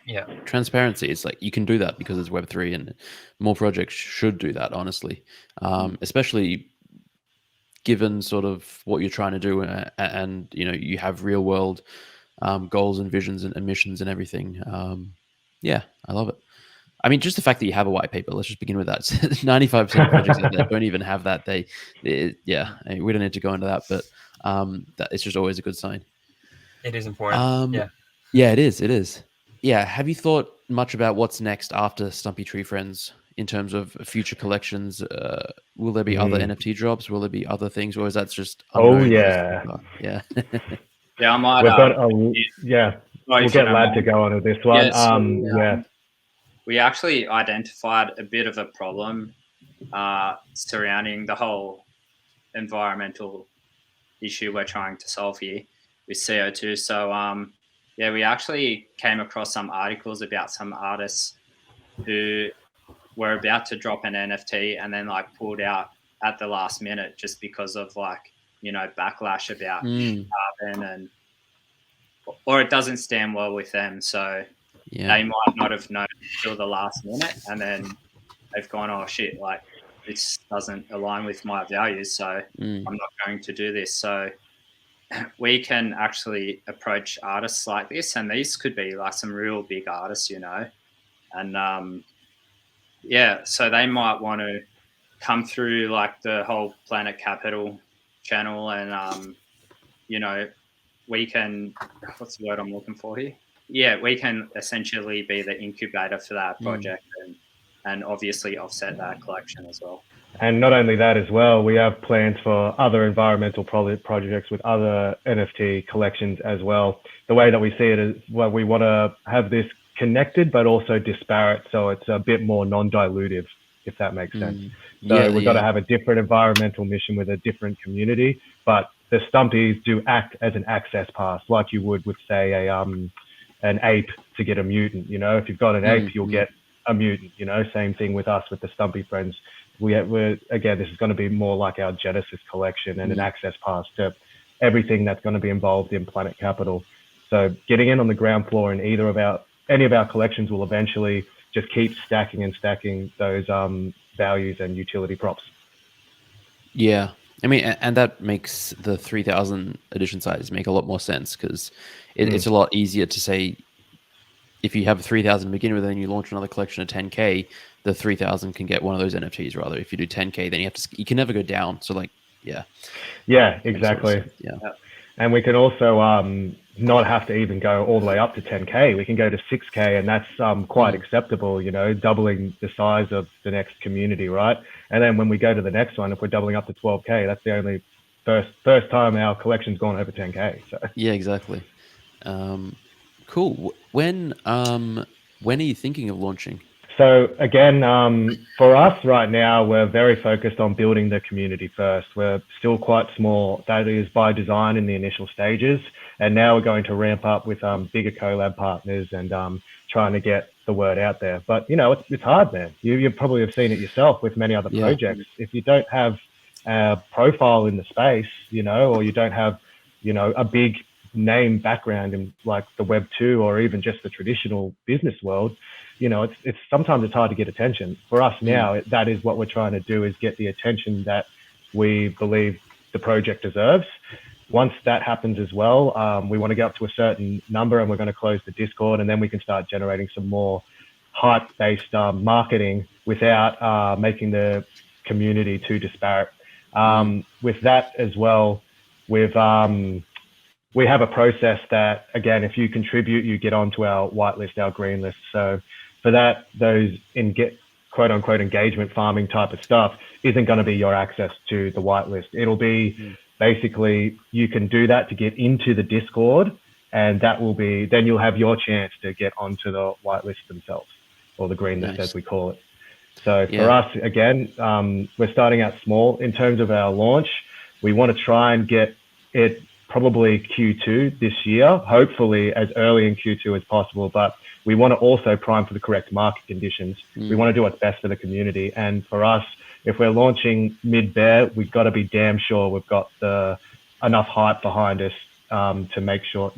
transparency. It's like you can do that because it's Web3, and more projects should do that, honestly, especially given sort of what you're trying to do, and you know, you have real world goals and visions and missions and everything. Yeah, I love it. I mean, just the fact that you have a white paper, let's just begin with that. 95% of projects out there don't even have that. I mean, we don't need to go into that, but that it's just always a good sign. It is important. Yeah, it is. It is. Yeah. Have you thought much about what's next after Stumpy Tree Friends in terms of future collections? Will there be other NFT drops? Will there be other things, or is that just unknown? Yeah. I might. We've got we'll get Lad to go on with this one. We actually identified a bit of a problem surrounding the whole environmental issue we're trying to solve here with CO2. So yeah, we actually came across some articles about some artists who were about to drop an NFT and then like pulled out at the last minute just because of like, you know, backlash about carbon, and or it doesn't stand well with them. So they might not have known till the last minute, and then they've gone, oh shit, like this doesn't align with my values, so I'm not going to do this. So we can actually approach artists like this, and these could be like some real big artists, you know, and yeah, so they might want to come through like the whole Planet Capital channel, and you know, we can, what's the word I'm looking for here? Yeah, we can essentially be the incubator for that project, and obviously offset that collection as well. And not only that as well, we have plans for other environmental projects with other NFT collections as well. The way that we see it is, well, we want to have this connected but also disparate, so it's a bit more non-dilutive, if that makes sense. So we've got to have a different environmental mission with a different community, but the Stumpies do act as an access pass, like you would with, say, an ape to get a mutant. You know, if you've got an ape, you'll get a mutant. You know, same thing with us with the Stumpy Frens. We're again, this is going to be more like our Genesis collection and an access pass to everything that's going to be involved in Planet Capital. So getting in on the ground floor in any of our collections will eventually just keep stacking and stacking those values and utility props. Yeah. I mean, and that makes the 3,000 edition size make a lot more sense, because it's a lot easier to say, if you have 3,000 to begin with and you launch another collection of 10K, the 3,000 can get one of those NFTs rather. If you do 10K, then you can never go down. So like, yeah. Yeah, exactly. Yeah. And we can also not have to even go all the way up to 10K. We can go to 6K, and that's quite acceptable, you know, doubling the size of the next community, right? And then when we go to the next one, if we're doubling up to 12K, that's the only first time our collection's gone over 10K. So yeah, exactly. Cool. When are you thinking of launching? So again, for us right now, we're very focused on building the community first. We're still quite small. That is by design in the initial stages. And now we're going to ramp up with bigger collab partners and trying to get the word out there. But, you know, it's hard, man. You probably have seen it yourself with many other projects. If you don't have a profile in the space, you know, or you don't have, you know, a big name background in like the Web 2 or even just the traditional business world, you know, it's sometimes it's hard to get attention. For us now, that is what we're trying to do, is get the attention that we believe the project deserves. Once that happens as well, we want to get up to a certain number, and we're going to close the Discord, and then we can start generating some more hype-based marketing without making the community too disparate. With that as well, we have a process that, again, if you contribute, you get onto our whitelist, our greenlist. So for that, those quote unquote engagement farming type of stuff isn't going to be your access to the whitelist. It'll be basically, you can do that to get into the Discord, and that will be, then you'll have your chance to get onto the whitelist themselves, or the greenlist as we call it. So for us, again, we're starting out small in terms of our launch. We want to try and get it probably Q2 this year, hopefully as early in Q2 as possible. But we want to also prime for the correct market conditions. We want to do what's best for the community. And for us, if we're launching mid-bear, we've got to be damn sure we've got enough hype behind us to make sure,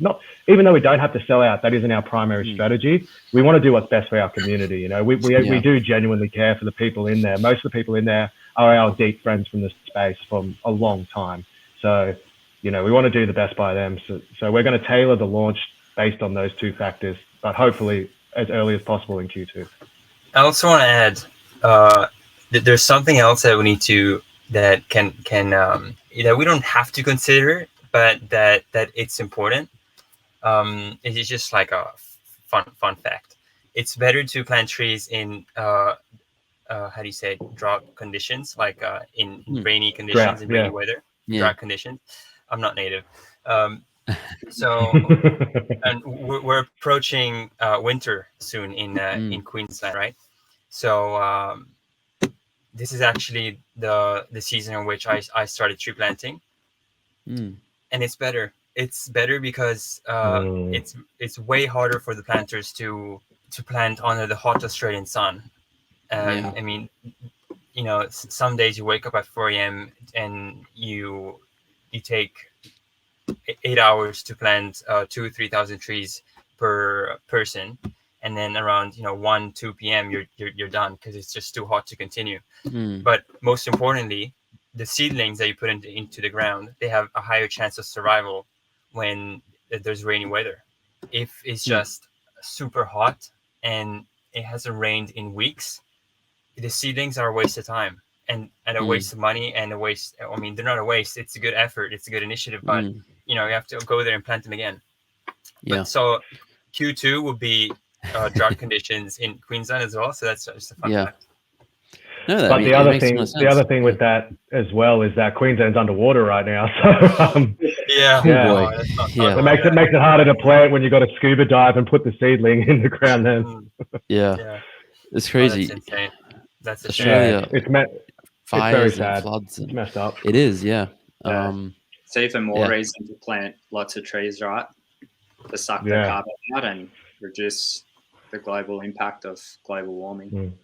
even though we don't have to sell out, that isn't our primary strategy. We want to do what's best for our community. You know, we do genuinely care for the people in there. Most of the people in there are our deep friends from the space from a long time. So, you know, we want to do the best by them. So we're going to tailor the launch based on those two factors, but hopefully as early as possible in Q2. I also want to add that there's something else that we need to, that can that we don't have to consider, but that it's important. It is just like a fun fact. It's better to plant trees in how do you say, drought conditions, like in rainy conditions, rainy weather, drought conditions. I'm not native. So, and we're approaching winter soon in Queensland, right? So this is actually the season in which I started tree planting, and it's better. It's better because it's way harder for the planters to plant under the hot Australian sun. I mean, you know, some days you wake up at 4 a.m. and you take 8 hours to plant 2,000-3,000 trees per person, and then around 1-2 p.m. you're done because it's just too hot to continue. But most importantly, the seedlings that you put into the ground, they have a higher chance of survival when there's rainy weather. If it's just super hot and it hasn't rained in weeks, the seedlings are a waste of time and a waste of money and a waste. I mean, they're not a waste. It's a good effort. It's a good initiative, but you have to go there and plant them again. But so Q2 will be drought conditions in Queensland as well. So that's just a fun fact. No, but the other thing with that as well is that Queensland's underwater right now. So it makes it harder to plant when you've got to scuba dive and put the seedling in the ground. Then it's crazy. That's insane. That's Australia. It's fires very and sad. floods. And it's messed up. It is, it's even more reason to plant lots of trees, right? To suck the carbon out and reduce the global impact of global warming.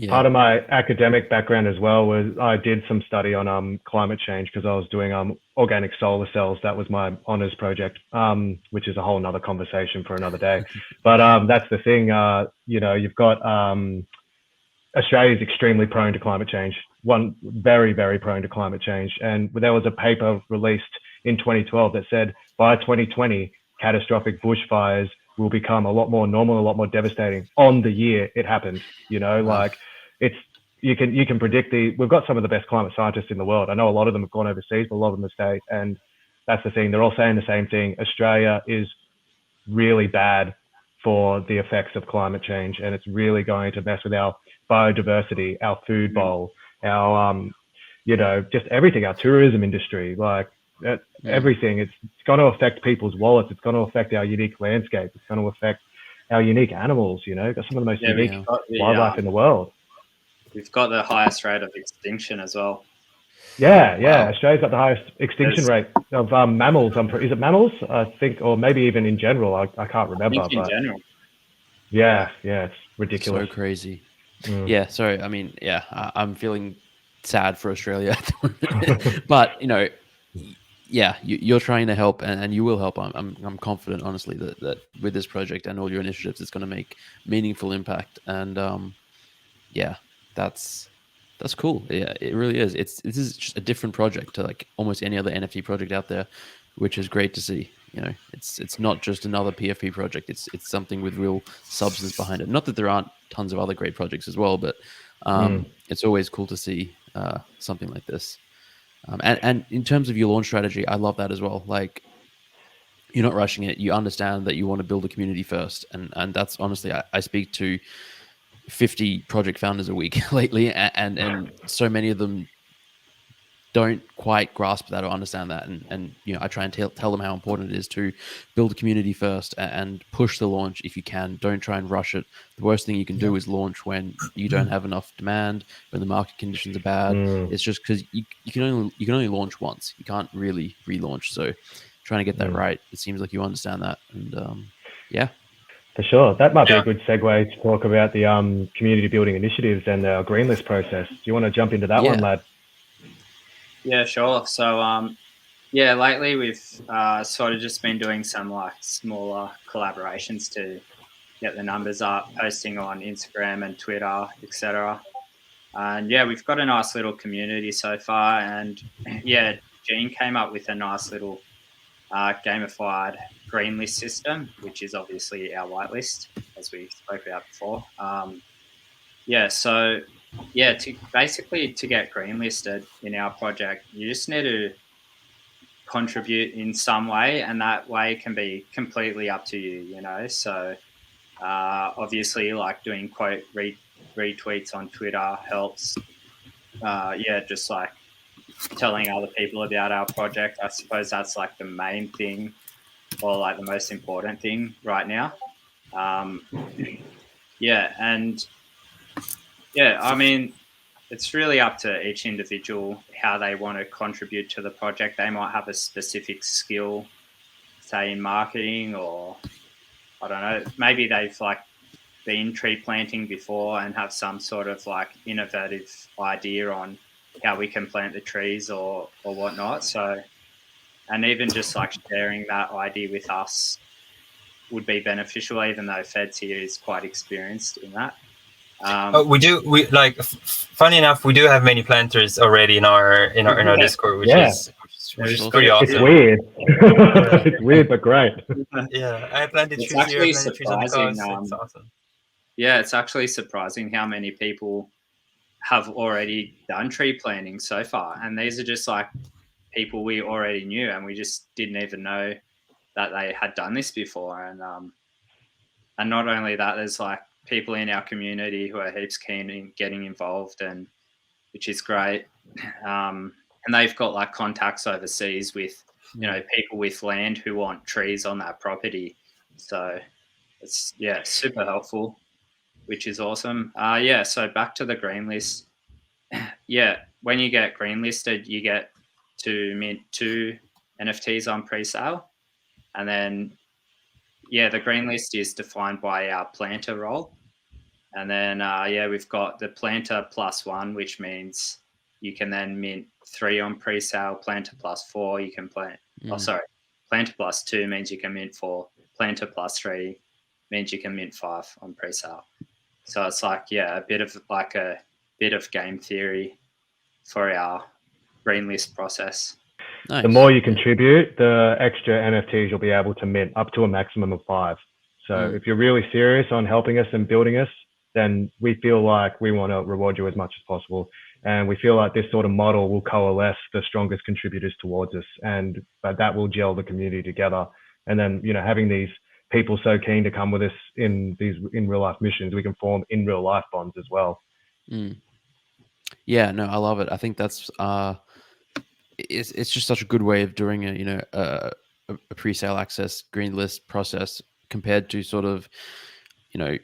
Part of my academic background as well was I did some study on climate change because I was doing organic solar cells. That was my honors project, which is a whole nother conversation for another day. But that's the thing, you've got Australia is extremely prone to climate change. One very, very prone to climate change. And there was a paper released in 2012 that said by 2020, catastrophic bushfires will become a lot more normal, a lot more devastating on the year it happened. Like you can predict we've got some of the best climate scientists in the world. I know a lot of them have gone overseas, but a lot of them have stayed. And that's the thing. They're all saying the same thing. Australia is really bad for the effects of climate change. And it's really going to mess with our biodiversity, our food bowl, our, just everything, our tourism industry, like everything. It's going to affect people's wallets. It's going to affect our unique landscape. It's going to affect our unique animals, got some of the most unique wildlife in the world. We've got the highest rate of extinction as well. Yeah. Wow. Australia's got the highest extinction rate of mammals. Is it mammals? I think, or maybe even in general. I can't remember. In general. Yeah, it's ridiculous. So crazy. Yeah, sorry. I mean, I'm feeling sad for Australia at the moment. But, you're trying to help and you will help. I'm confident, honestly, that with this project and all your initiatives, it's going to make meaningful impact. And that's cool. Yeah, it really is. This is just a different project to like almost any other NFT project out there, which is great to see. It's not just another PFP project. It's something with real substance behind it. Not that there aren't tons of other great projects as well, but it's always cool to see something like this. And in terms of your launch strategy, I love that as well. Like, you're not rushing it. You understand that you want to build a community first, and that's honestly, I speak to 50 project founders a week lately, and so many of them don't quite grasp that or understand that, and I try and tell them how important it is to build a community first and push the launch if you can. Don't try and rush it. The worst thing you can do is launch when you don't have enough demand, when the market conditions are bad. It's just because you can only launch once. You can't really relaunch. So trying to get that right. It seems like you understand that, and for sure. That might be a good segue to talk about the community building initiatives and the Greenlist process. Do you want to jump into that one, lad? Yeah, sure. So, lately we've sort of just been doing some like smaller collaborations to get the numbers up, posting on Instagram and Twitter, etc. And we've got a nice little community so far. And Gene came up with a nice little gamified Greenlist system, which is obviously our whitelist, as we spoke about before. To get greenlisted in our project, you just need to contribute in some way, and that way can be completely up to you, So obviously, like doing quote retweets on Twitter helps. Just like telling other people about our project. I suppose that's like the main thing, or like the most important thing right now. I mean, it's really up to each individual how they want to contribute to the project. They might have a specific skill, say in marketing, or I don't know, maybe they've like been tree planting before and have some sort of like innovative idea on how we can plant the trees or whatnot. So, and even just like sharing that idea with us would be beneficial, even though Feds here is quite experienced in that. We like. Funny enough, we do have many planters already in our Discord, which is pretty awesome. It's weird. It's weird but great. Yeah, I planted trees here. I planted trees on the coast. It's awesome. Yeah, it's actually surprising how many people have already done tree planting so far, and these are just like people we already knew, and we just didn't even know that they had done this before. And not only that, there's like people in our community who are heaps keen in getting involved, and which is great. And they've got like contacts overseas with, you know, people with land who want trees on that property. So it's super helpful, which is awesome. So back to the Greenlist. When you get greenlisted, you get to mint 2 NFTs on pre-sale, and then the Greenlist is defined by our planter role. And then, we've got the planter +1, which means you can then mint 3 on pre-sale. Planter +4, you can plant. Planter +2 means you can mint 4. Planter +3 means you can mint 5 on pre-sale. So it's like, a bit of game theory for our Greenlist process. Nice. The more you contribute, the extra NFTs you'll be able to mint up to a maximum of 5. So if you're really serious on helping us and building us, then we feel like we want to reward you as much as possible. And we feel like this sort of model will coalesce the strongest contributors towards us, but that will gel the community together. And then, you know, having these people so keen to come with us in real life missions, we can form in real life bonds as well. Yeah, no, I love it. I think that's it's just such a good way of doing a pre-sale access Greenlist process compared to sort of, you know,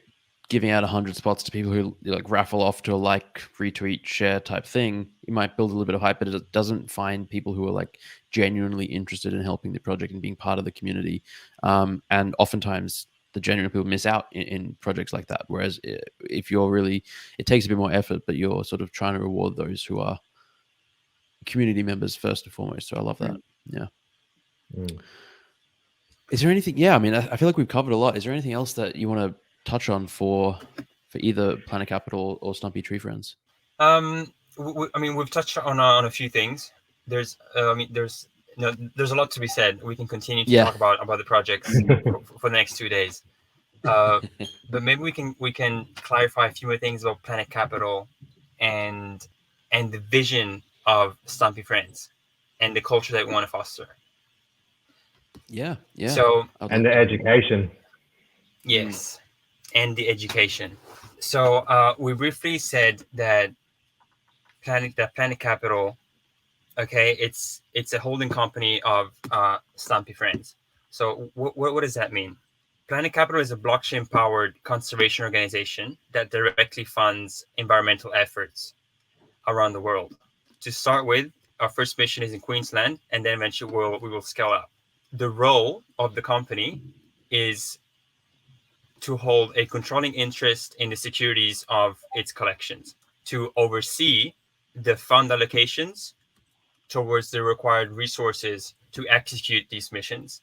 giving out 100 spots to people who like raffle off to a like, retweet, share type thing. You might build a little bit of hype, but it doesn't find people who are like genuinely interested in helping the project and being part of the community. And oftentimes the genuine people miss out in projects like that. Whereas if you're really, it takes a bit more effort, but you're sort of trying to reward those who are community members first and foremost. So I love that. Yeah. Is there anything? Yeah, I mean, I feel like we've covered a lot. Is there anything else that you want to touch on for either Planet Capital or Stumpy Tree Friends? We've touched on a few things. There's a lot to be said. We can continue to talk about the projects for the next 2 days. But maybe we can clarify a few more things about Planet Capital and the vision of Stumpy Frens and the culture that we want to foster. Yeah. So and the education. Yes. And the education. So we briefly said that Planet Capital, it's a holding company of Stumpy Frens. So what does that mean? Planet Capital is a blockchain-powered conservation organization that directly funds environmental efforts around the world. To start with, our first mission is in Queensland, and then eventually we will scale up. The role of the company is to hold a controlling interest in the securities of its collections, to oversee the fund allocations towards the required resources to execute these missions.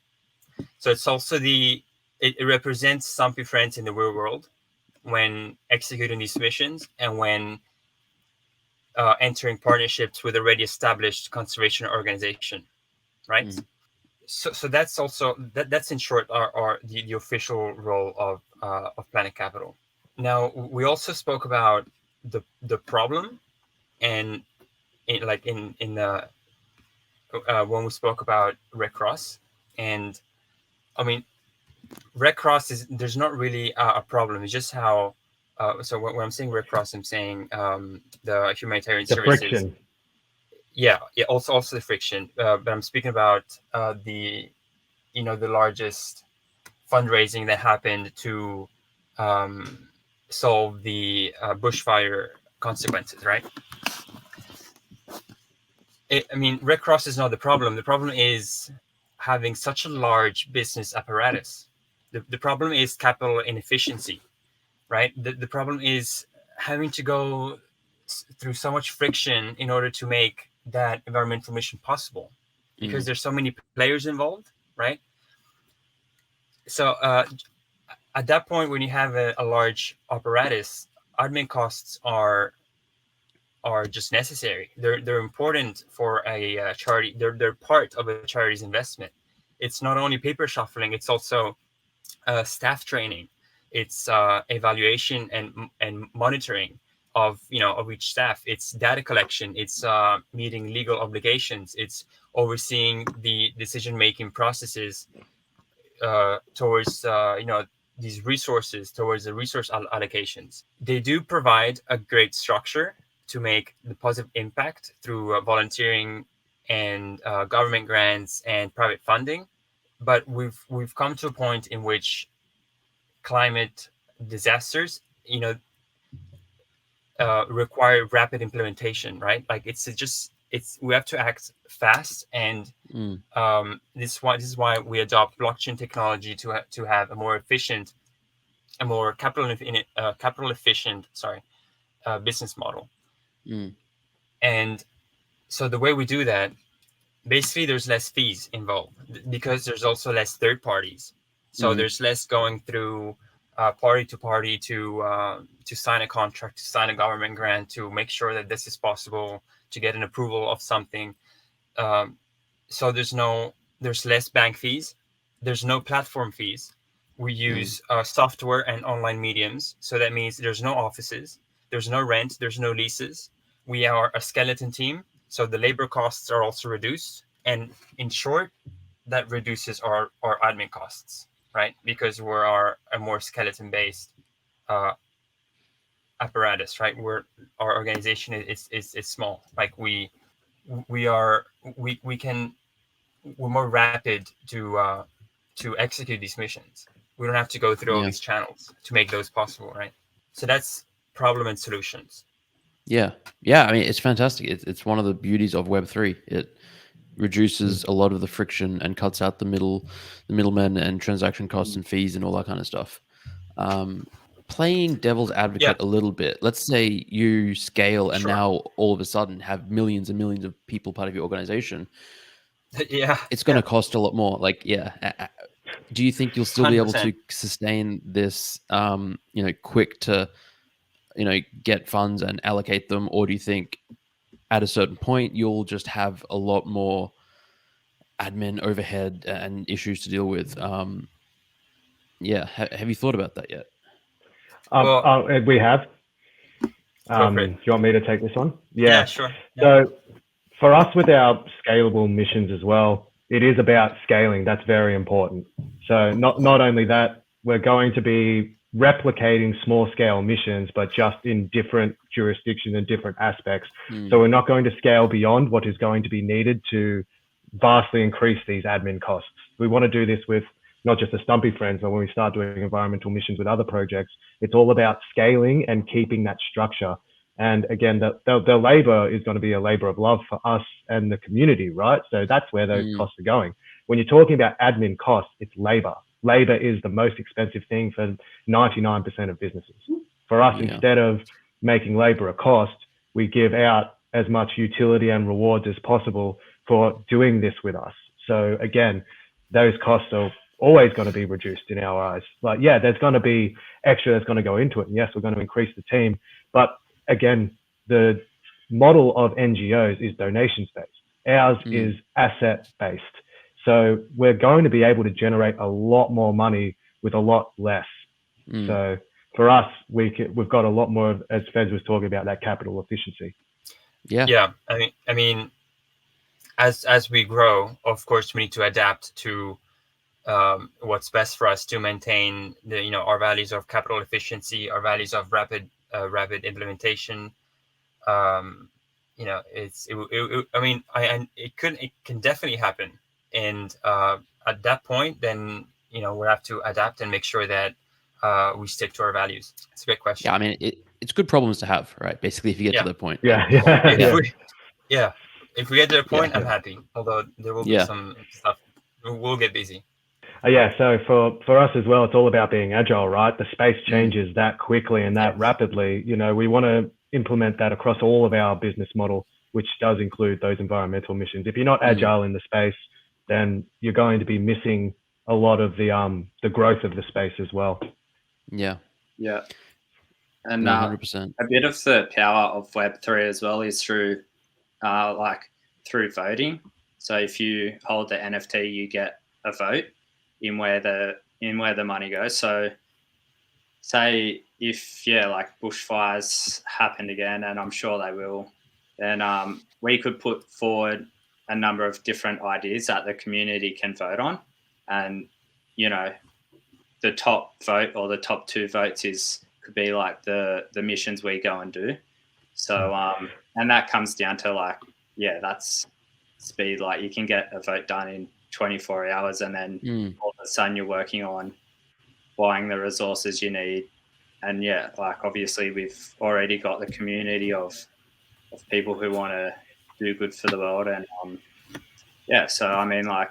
So it's also it represents Stumpy Frens in the real world when executing these missions and when entering partnerships with already established conservation organization, right? So that's also that's in short the official role of Planet Capital. Now we also spoke about the problem, and when we spoke about Red Cross, and I mean Red Cross there's not really a problem. It's just how. So when I'm saying Red Cross, I'm saying the humanitarian services. Friction. Yeah, also the friction. But I'm speaking about the largest fundraising that happened to solve the bushfire consequences, right? I mean, Red Cross is not the problem. The problem is having such a large business apparatus. The problem is capital inefficiency, right? The problem is having to go through so much friction in order to make that environmental mission possible, because there's so many players involved, right? So at that point, when you have a large apparatus, admin costs are just necessary. They're important for a charity. They're part of a charity's investment. It's not only paper shuffling; it's also staff training. It's evaluation and monitoring of each staff. It's data collection. It's meeting legal obligations. It's overseeing the decision making processes towards these resources, towards the resource allocations. They do provide a great structure to make the positive impact through volunteering and government grants and private funding. But we've come to a point in which climate disasters, require rapid implementation, right? Like we have to act fast, and this is why we adopt blockchain technology to have a more efficient, a more capital efficient business model. And so the way we do that, basically there's less fees involved because there's also less third parties. So there's less going through party to party to sign a contract, to sign a government grant, to make sure that this is possible, to get an approval of something. So there's less bank fees. There's no platform fees. We use software and online mediums. So that means there's no offices, there's no rent, there's no leases. We are a skeleton team. So the labor costs are also reduced. And in short, that reduces our admin costs, right? Because we're a more skeleton-based apparatus, right? Our organization is small. Like we're more rapid to execute these missions. We don't have to go through all these channels to make those possible, right? So that's problem and solutions. Yeah. I mean, it's fantastic. It's one of the beauties of Web3. It reduces a lot of the friction and cuts out the middlemen and transaction costs and fees and all that kind of stuff. Playing devil's advocate a little bit, let's say you scale and now all of a sudden have millions and millions of people part of your organization. It's going to cost a lot more. Like, do you think you'll still 100%. Be able to sustain this, quick to, get funds and allocate them? Or do you think at a certain point you'll just have a lot more admin overhead and issues to deal with? Have you thought about that yet? We have. Do you want me to take this one? Yeah, sure. So for us with our scalable missions as well, it is about scaling. That's very important. So not only that, we're going to be replicating small scale missions, but just in different jurisdictions and different aspects. So we're not going to scale beyond what is going to be needed to vastly increase these admin costs. We want to do this with not just the Stumpy Frens, but when we start doing environmental missions with other projects, it's all about scaling and keeping that structure. And again, the labor is going to be a labor of love for us and the community, right? So that's where those costs are going. When you're talking about admin costs, it's labor. Labor is the most expensive thing for 99% of businesses. For us, instead of making labor a cost, we give out as much utility and rewards as possible for doing this with us. So again, those costs are always going to be reduced in our eyes. Like, there's going to be extra that's going to go into it. And yes, we're going to increase the team. But again, the model of NGOs is donations-based. Ours is asset-based. So we're going to be able to generate a lot more money with a lot less. So for us, we've got a lot more, as Fez was talking about, that capital efficiency. Yeah. I mean, as we grow, of course, we need to adapt to what's best for us to maintain our values of capital efficiency, our values of rapid implementation. It can definitely happen. And at that point, then, we'll have to adapt and make sure that we stick to our values. It's a great question. Yeah, I mean, it's good problems to have, right? Basically, if you get to that point. Yeah. if we get to the point, I'm happy. Although there will be some stuff. We'll get busy. So for us as well, it's all about being agile, right? The space changes that quickly and that rapidly. You know, we want to implement that across all of our business model, which does include those environmental missions. If you're not agile in the space, then you're going to be missing a lot of the growth of the space as well. Yeah. And 100%. a bit of the power of Web3 as well is through through voting. So if you hold the NFT, you get a vote in where the money goes. So say if bushfires happened again, and I'm sure they will, then we could put forward a number of different ideas that the community can vote on, and the top vote or the top 2 votes could be like the missions we go and do. So and that comes down to that's speed. Like you can get a vote done in 24 hours, and then all of a sudden you're working on buying the resources you need. And obviously we've already got the community of people who want to do good for the world, and so I mean, I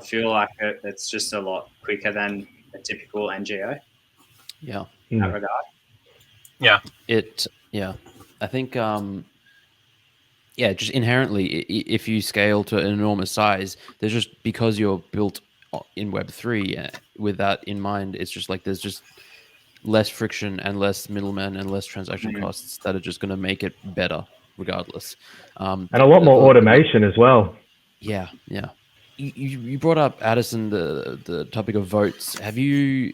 feel like it's just a lot quicker than a typical NGO. Yeah. In that regard. I think just inherently, if you scale to an enormous size, there's just, because you're built in Web3 with that in mind, it's just like there's just less friction and less middlemen and less transaction costs that are just going to make it better regardless. And a lot more automation as well. Yeah. You brought up, Adisson, the topic of votes. Have you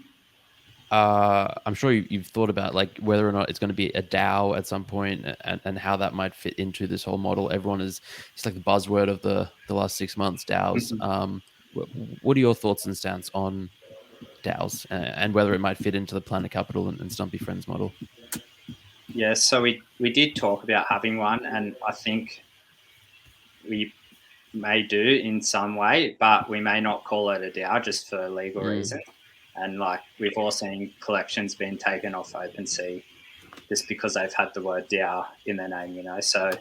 I'm sure you've thought about whether or not it's going to be a DAO at some point, and how that might fit into this whole model. It's like the buzzword of the last 6 months, DAOs. What are your thoughts and stance on DAOs and whether it might fit into the Planet Capital and Stumpy Frens model? Yeah, so we did talk about having one, and I think we may do in some way, but we may not call it a DAO just for legal reasons. And we've all seen collections being taken off OpenSea just because they've had the word DAO in their name, So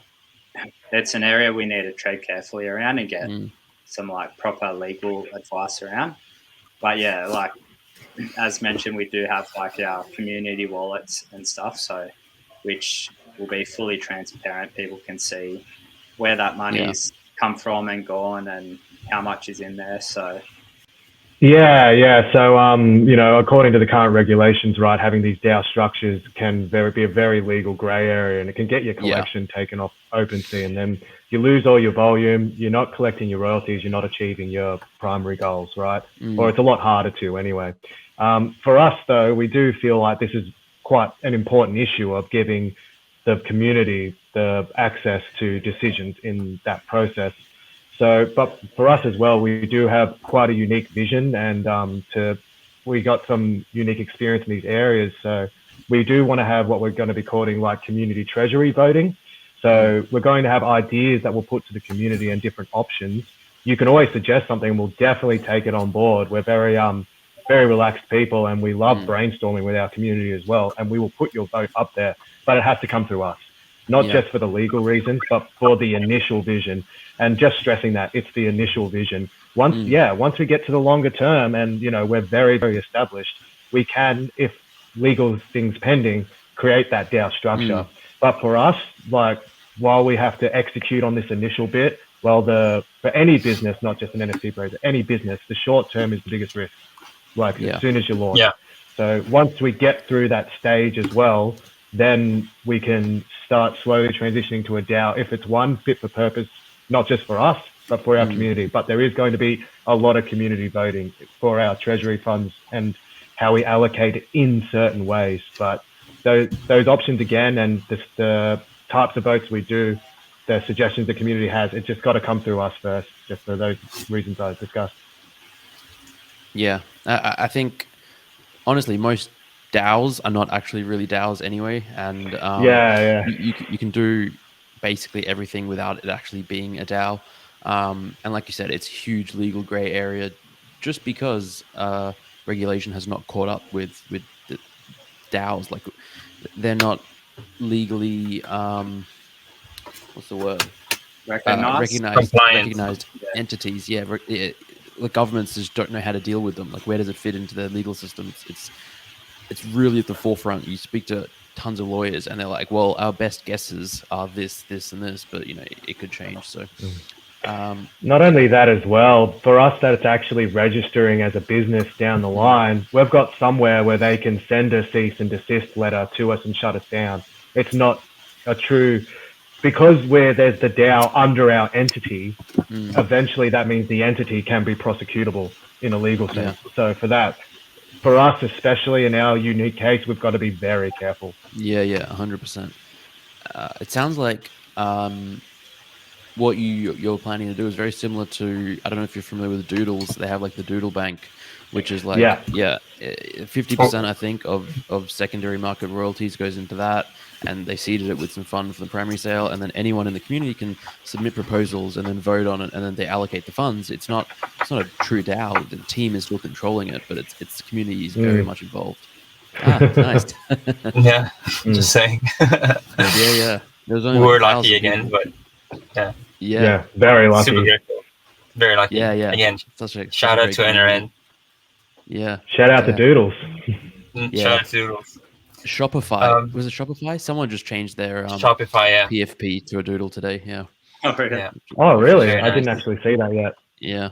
it's an area we need to tread carefully around and get some proper legal advice around. But as mentioned, we do have our community wallets and stuff, so which will be fully transparent. People can see where that money's come from and gone, and how much is in there. So. So, according to the current regulations, right, having these DAO structures can be a very legal grey area, and it can get your collection taken off OpenSea, and then you lose all your volume. You're not collecting your royalties. You're not achieving your primary goals, right? Or it's a lot harder to anyway. For us, though, we do feel like this is quite an important issue of giving the community the access to decisions in that process. So, but for us as well, we do have quite a unique vision, and we got some unique experience in these areas. So we do want to have what we're going to be calling community treasury voting. So we're going to have ideas that we'll put to the community and different options. You can always suggest something, and we'll definitely take it on board. We're very relaxed people, and we love brainstorming with our community as well. And we will put your vote up there, but it has to come through us. Not just for the legal reasons, but for the initial vision. And just stressing that it's the initial vision. Once we get to the longer term, and we're very, very established, we can, if legal things pending, create that DAO structure. But for us, while we have to execute on this initial bit, for any business, not just an NFT project, any business, the short term is the biggest risk. As soon as you launch. So once we get through that stage as well, then we can start slowly transitioning to a DAO if it's one fit for purpose, not just for us, but for our community. But there is going to be a lot of community voting for our treasury funds and how we allocate it in certain ways. But those options again, and the types of votes we do, the suggestions the community has, it's just got to come through us first, just for those reasons I've discussed. Yeah, I think honestly most DAOs are not actually really DAOs anyway, and you can do basically everything without it actually being a DAO. And like you said, it's a huge legal gray area just because regulation has not caught up with the DAOs. They're not legally what's the word? Recognized. recognized entities. Yeah, the governments just don't know how to deal with them. Like, where does it fit into their legal system? It's really at the forefront. You speak to tons of lawyers, and they're like, "Well, our best guesses are this, this, and this, but it could change." So, not only that as well, for us that it's actually registering as a business down the line, we've got somewhere where they can send a cease and desist letter to us and shut us down. It's not a true, because there's the DAO under our entity, eventually that means the entity can be prosecutable in a legal sense. So for us, especially in our unique case, we've got to be very careful. Yeah, 100%. It sounds like what you're planning to do is very similar to, I don't know if you're familiar with Doodles. They have like the Doodle Bank, which is like 50% I think of secondary market royalties goes into that, and they seeded it with some fund for the primary sale, and then anyone in the community can submit proposals and then vote on it, and then they allocate the funds. It's not a true DAO. The team is still controlling it, but its the community is very much involved. Nice. Yeah, just saying. Yeah. There was only we were lucky again, people. But yeah, very lucky. Super grateful. Very lucky. Yeah. Again, such a shout out to NRN. Yeah. Shout out to Doodles. Shout out to Doodles. Shopify. Was it Shopify? Someone just changed their Shopify, PFP to a Doodle today. Yeah. Oh, really? Very I didn't nice. actually see that yet. Yeah.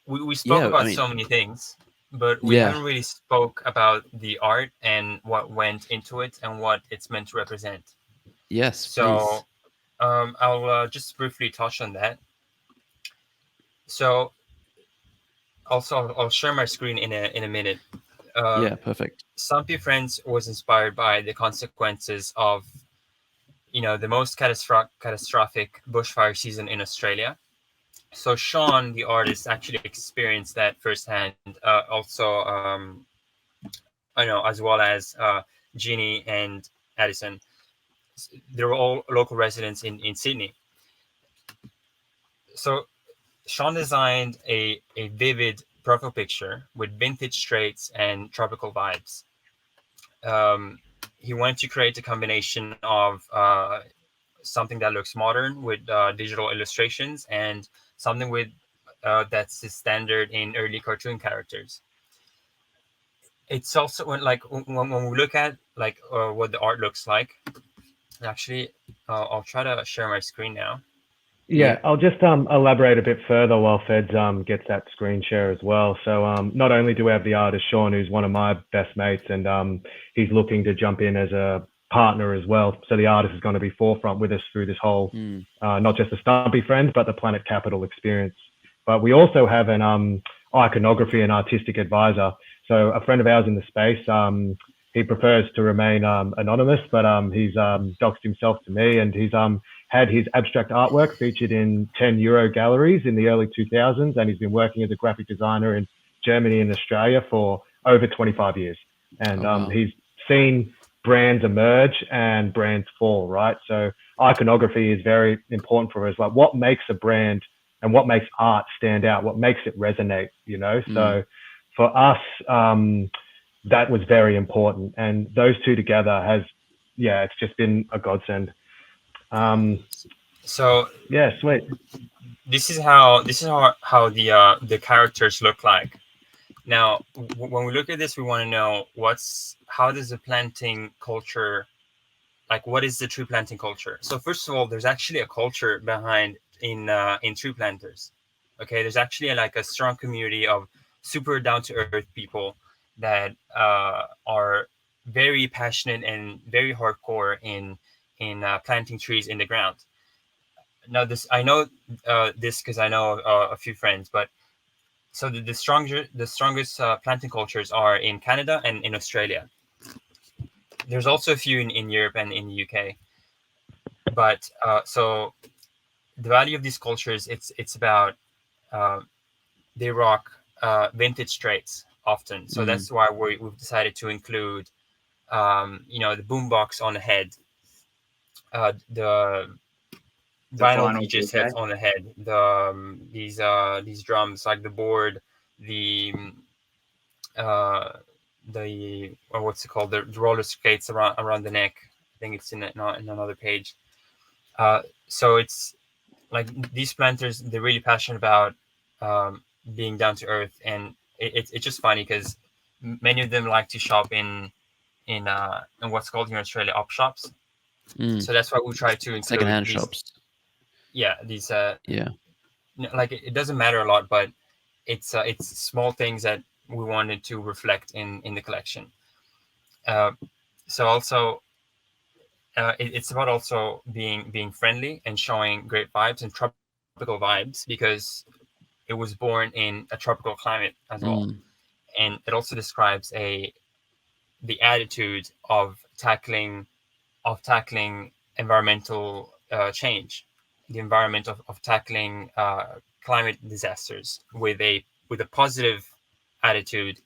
We spoke about so many things, but we haven't really spoke about the art and what went into it and what it's meant to represent. Yes. So I'll just briefly touch on that. So also I'll share my screen in a minute. Perfect. Stumpy Frens was inspired by the consequences of the most catastrophic bushfire season in Australia. So Sean, the artist, actually experienced that firsthand. As well as Jeannie and Adisson. They were all local residents in Sydney. So Sean designed a vivid profile picture with vintage traits and tropical vibes. He wanted to create a combination of something that looks modern with digital illustrations and something with that's the standard in early cartoon characters. It's also when we look at what the art looks like. Actually, I'll try to share my screen now. Yeah, I'll just elaborate a bit further while Feds gets that screen share as well. So not only do we have the artist Sean, who's one of my best mates, and he's looking to jump in as a partner as well. So the artist is going to be forefront with us through this whole, not just the Stumpy Frens, but the Planet Capital experience. But we also have an iconography and artistic advisor. So a friend of ours in the space, he prefers to remain anonymous, but he's doxed himself to me, and he's had his abstract artwork featured in 10 Euro galleries in the early 2000s, and he's been working as a graphic designer in Germany and Australia for over 25 years. And he's seen brands emerge and brands fall, right? So iconography is very important for us. Like, what makes a brand and what makes art stand out? What makes it resonate, So for us, that was very important. And those two together it's just been a godsend. So sweet. This is how the characters look like. Now, when we look at this, we want to know how does the planting culture, what is the tree planting culture? So first of all, there's actually a culture behind in tree planters. Okay, there's actually a strong community of super down to earth people that are very passionate and very hardcore in planting trees in the ground. Now, I know this because I know a few friends, but so the strongest planting cultures are in Canada and in Australia. There's also a few in Europe and in the UK. But so the value of these cultures, it's about they rock vintage traits often. So that's why we've decided to include the boombox on the head, the vinyl DJ sets on the head, these drums, like the board, the what's it called, the roller skates around the neck. I think it's in another page. So it's like these planters, they're really passionate about being down to earth, and it's just funny because many of them like to shop in what's called here in Australia op shops. So that's why we try to include Secondhand these, shops. yeah, these Yeah. like it doesn't matter a lot, but it's small things that we wanted to reflect in the collection. So also it's about also being friendly and showing great vibes and tropical vibes, because it was born in a tropical climate as well, and it also describes the attitude of tackling environmental change, the environment of tackling climate disasters with a positive attitude,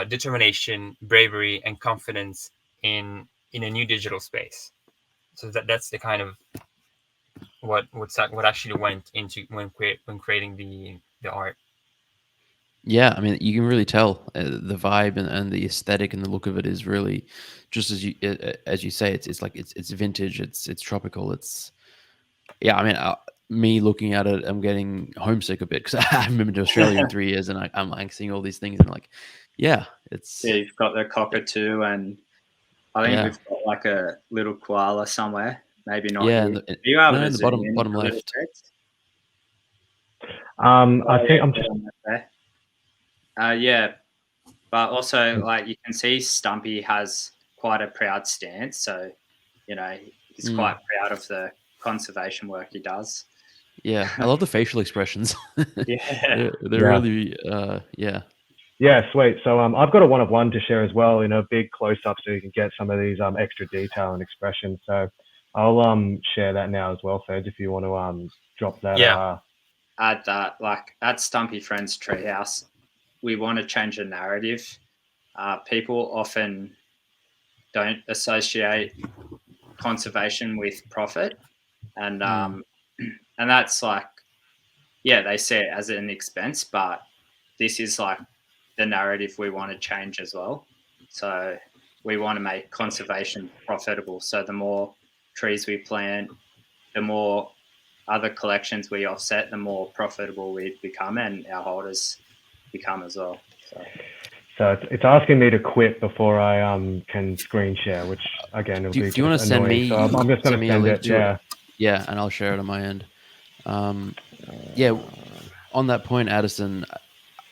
determination, bravery, and confidence in a new digital space. So that's the kind of what actually went into when creating the art. Yeah, I mean, you can really tell the vibe and the aesthetic and the look of it is really just as you say. It's like it's vintage. It's tropical. It's yeah. I mean, me looking at it, I'm getting homesick a bit because I haven't been to Australia in 3 years, and I'm like seeing all these things and like, yeah, it's Yeah, you've got the cockatoo, and I think Yeah. we've got like a little koala somewhere. Maybe not yeah. here. And Are you able no, to in the zoom in bottom a little left. bit? I think I'm just. Yeah, but also like you can see Stumpy has quite a proud stance, so you know he's quite proud of the conservation work he does. Yeah, I love the facial expressions. Yeah. they're really yeah. Yeah, sweet. So I've got a one of one to share as well in a big close up, so you can get some of these extra detail and expression. So I'll share that now as well, Feds, if you want to drop that. Yeah. Add that, like at Stumpy Frens Tree House, we want to change the narrative. People often don't associate conservation with profit, and that's like, yeah, they see it as an expense, but this is like the narrative we want to change as well. So we want to make conservation profitable. So the more trees we plant, the more other collections we offset, the more profitable we become, and our holders become as well. So it's asking me to quit before I can screen share, which again it'll be. Do you want to send me? So I'm just going to send it. Yeah. Yeah, and I'll share it on my end. Yeah, on that point, Adisson,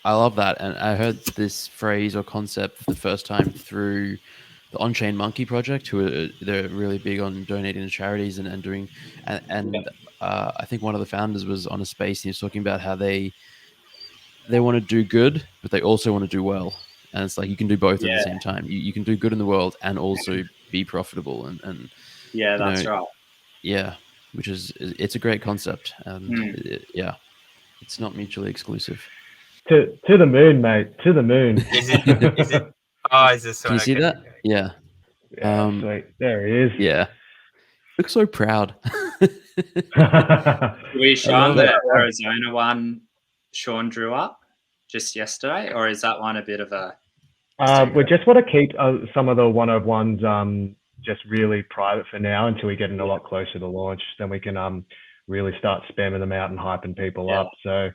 I love that, and I heard this phrase or concept for the first time through the On-Chain Monkey project, who they're really big on donating to charities and doing, and I think one of the founders was on a space and he was talking about how they want to do good, but they also want to do well, and it's like you can do both at the same time. You can do good in the world and also be profitable, and yeah, that's right. Yeah, which is it's a great concept, and yeah, it's not mutually exclusive. To the moon, mate. To the moon. Is it? Oh, is this? Can you see that? Yeah. Yeah, sweet. There he is. Yeah. Looks so proud. We shown the Arizona one Sean drew up just yesterday, or is that one a bit of a? We just want to keep some of the one-of-ones just really private for now until we get in a lot closer to launch. Then we can really start spamming them out and hyping people up. So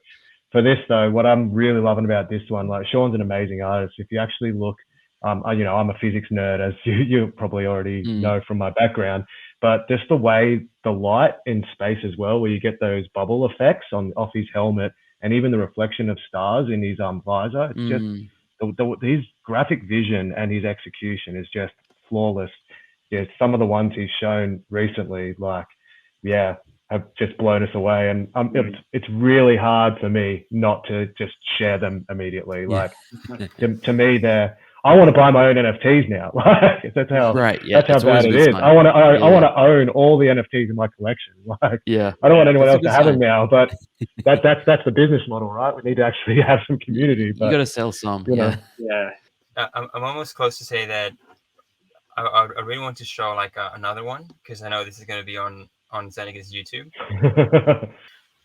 for this though, what I'm really loving about this one, like Sean's an amazing artist. If you actually look, I'm a physics nerd, as you probably already know from my background, but just the way the light in space as well, where you get those bubble effects off his helmet, and even the reflection of stars in his visor, it's just his graphic vision and his execution is just flawless. Yeah, some of the ones he's shown recently, like, yeah, have just blown us away, and it's really hard for me not to just share them immediately. Like, to me, I want to buy my own NFTs now. Like, that's how that's how bad it is. I want to own all the NFTs in my collection. Like, I don't want anyone else to have them now. But that's the business model, right? We need to actually have some community. But you got to sell some. I'm almost close to say that I really want to show like another one, because I know this is going to be on Zenega's YouTube.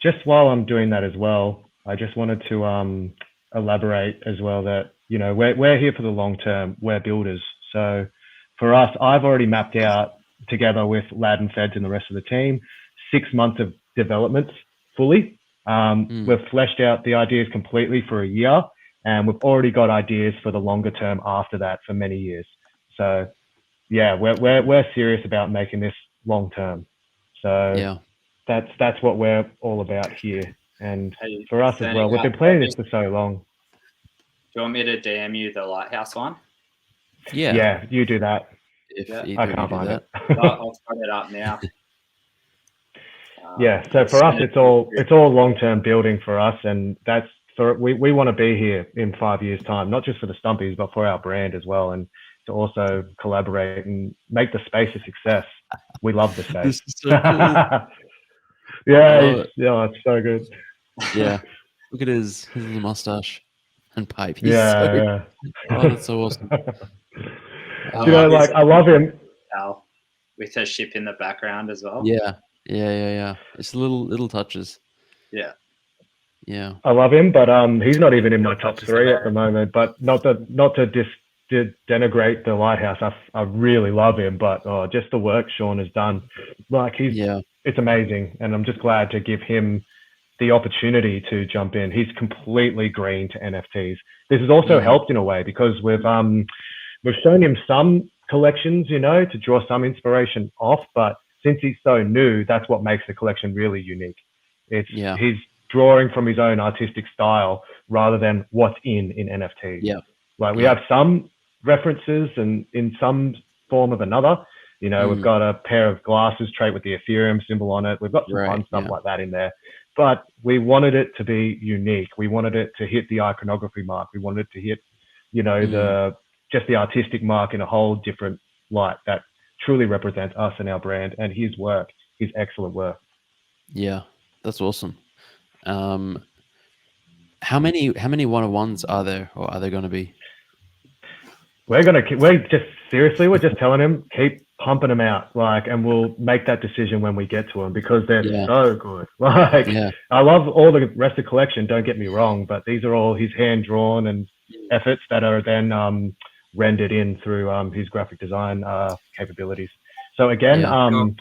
Just while I'm doing that as well, I just wanted to elaborate as well that, you know, we're here for the long term. We're builders. So for us, I've already mapped out, together with Lad and Feds and the rest of the team, 6 months of developments fully. We've fleshed out the ideas completely for a year, and we've already got ideas for the longer term after that for many years. So yeah, we're serious about making this long term. So that's what we're all about here. And for us as well, we've been planning this for so long. Do you want me to DM you the lighthouse one? Yeah, you do that. If I can't find it. I'll throw it up now. Yeah, so for us, it's all long-term building for us, and that's we want to be here in 5 years' time, not just for the Stumpies, but for our brand as well, and to also collaborate and make the space a success. We love the space. This is so cool. It's so good. Yeah, look at his little mustache and pipe. Yeah. Oh, that's so awesome. I love him. With her ship in the background as well. Yeah. It's little touches. Yeah. I love him, but he's not even in my top 3 at the moment. But not to denigrate the lighthouse. I really love him, but just the work Sean has done, it's amazing, and I'm just glad to give him the opportunity to jump in. He's completely green to NFTs. This has also helped in a way because we've shown him some collections, to draw some inspiration off, but since he's so new, that's what makes the collection really unique. He's drawing from his own artistic style rather than what's in NFTs. Yeah. We have some references and in some form of another. We've got a pair of glasses trait with the Ethereum symbol on it. We've got some fun stuff like that in there. But we wanted it to be unique. We wanted it to hit the iconography mark. We wanted it to hit, the artistic mark in a whole different light that truly represents us and our brand and his excellent work. Yeah, that's awesome. How many one-of-ones are there, or are there going to be? We're just telling him, keep pumping them out, and we'll make that decision when we get to them because they're so good. I love all the rest of the collection, don't get me wrong, but these are all his hand-drawn and efforts that are then rendered in through his graphic design capabilities. So again, as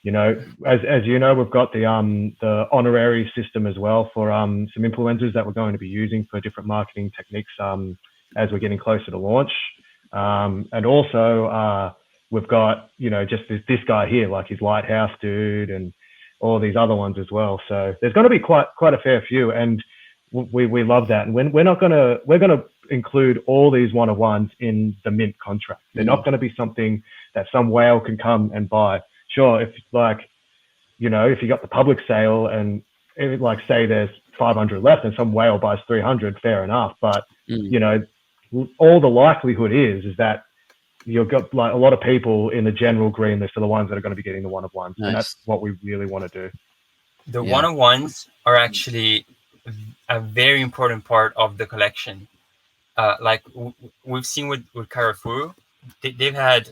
you know, we've got the honorary system as well for some influencers that we're going to be using for different marketing techniques as we're getting closer to launch. And also we've got, just this guy here, like his lighthouse dude and all these other ones as well. So there's going to be quite a fair few, and we love that. And we're going to include all these one-of-ones in the mint contract. They're not going to be something that some whale can come and buy. Sure, if you got the public sale and say there's 500 left and some whale buys 300, fair enough. But all the likelihood is that you've got a lot of people in the general green list are the ones that are going to be getting the one-of-ones. Nice. And that's what we really want to do. The one-of-ones are actually a very important part of the collection. We've seen with Carrefour, they've had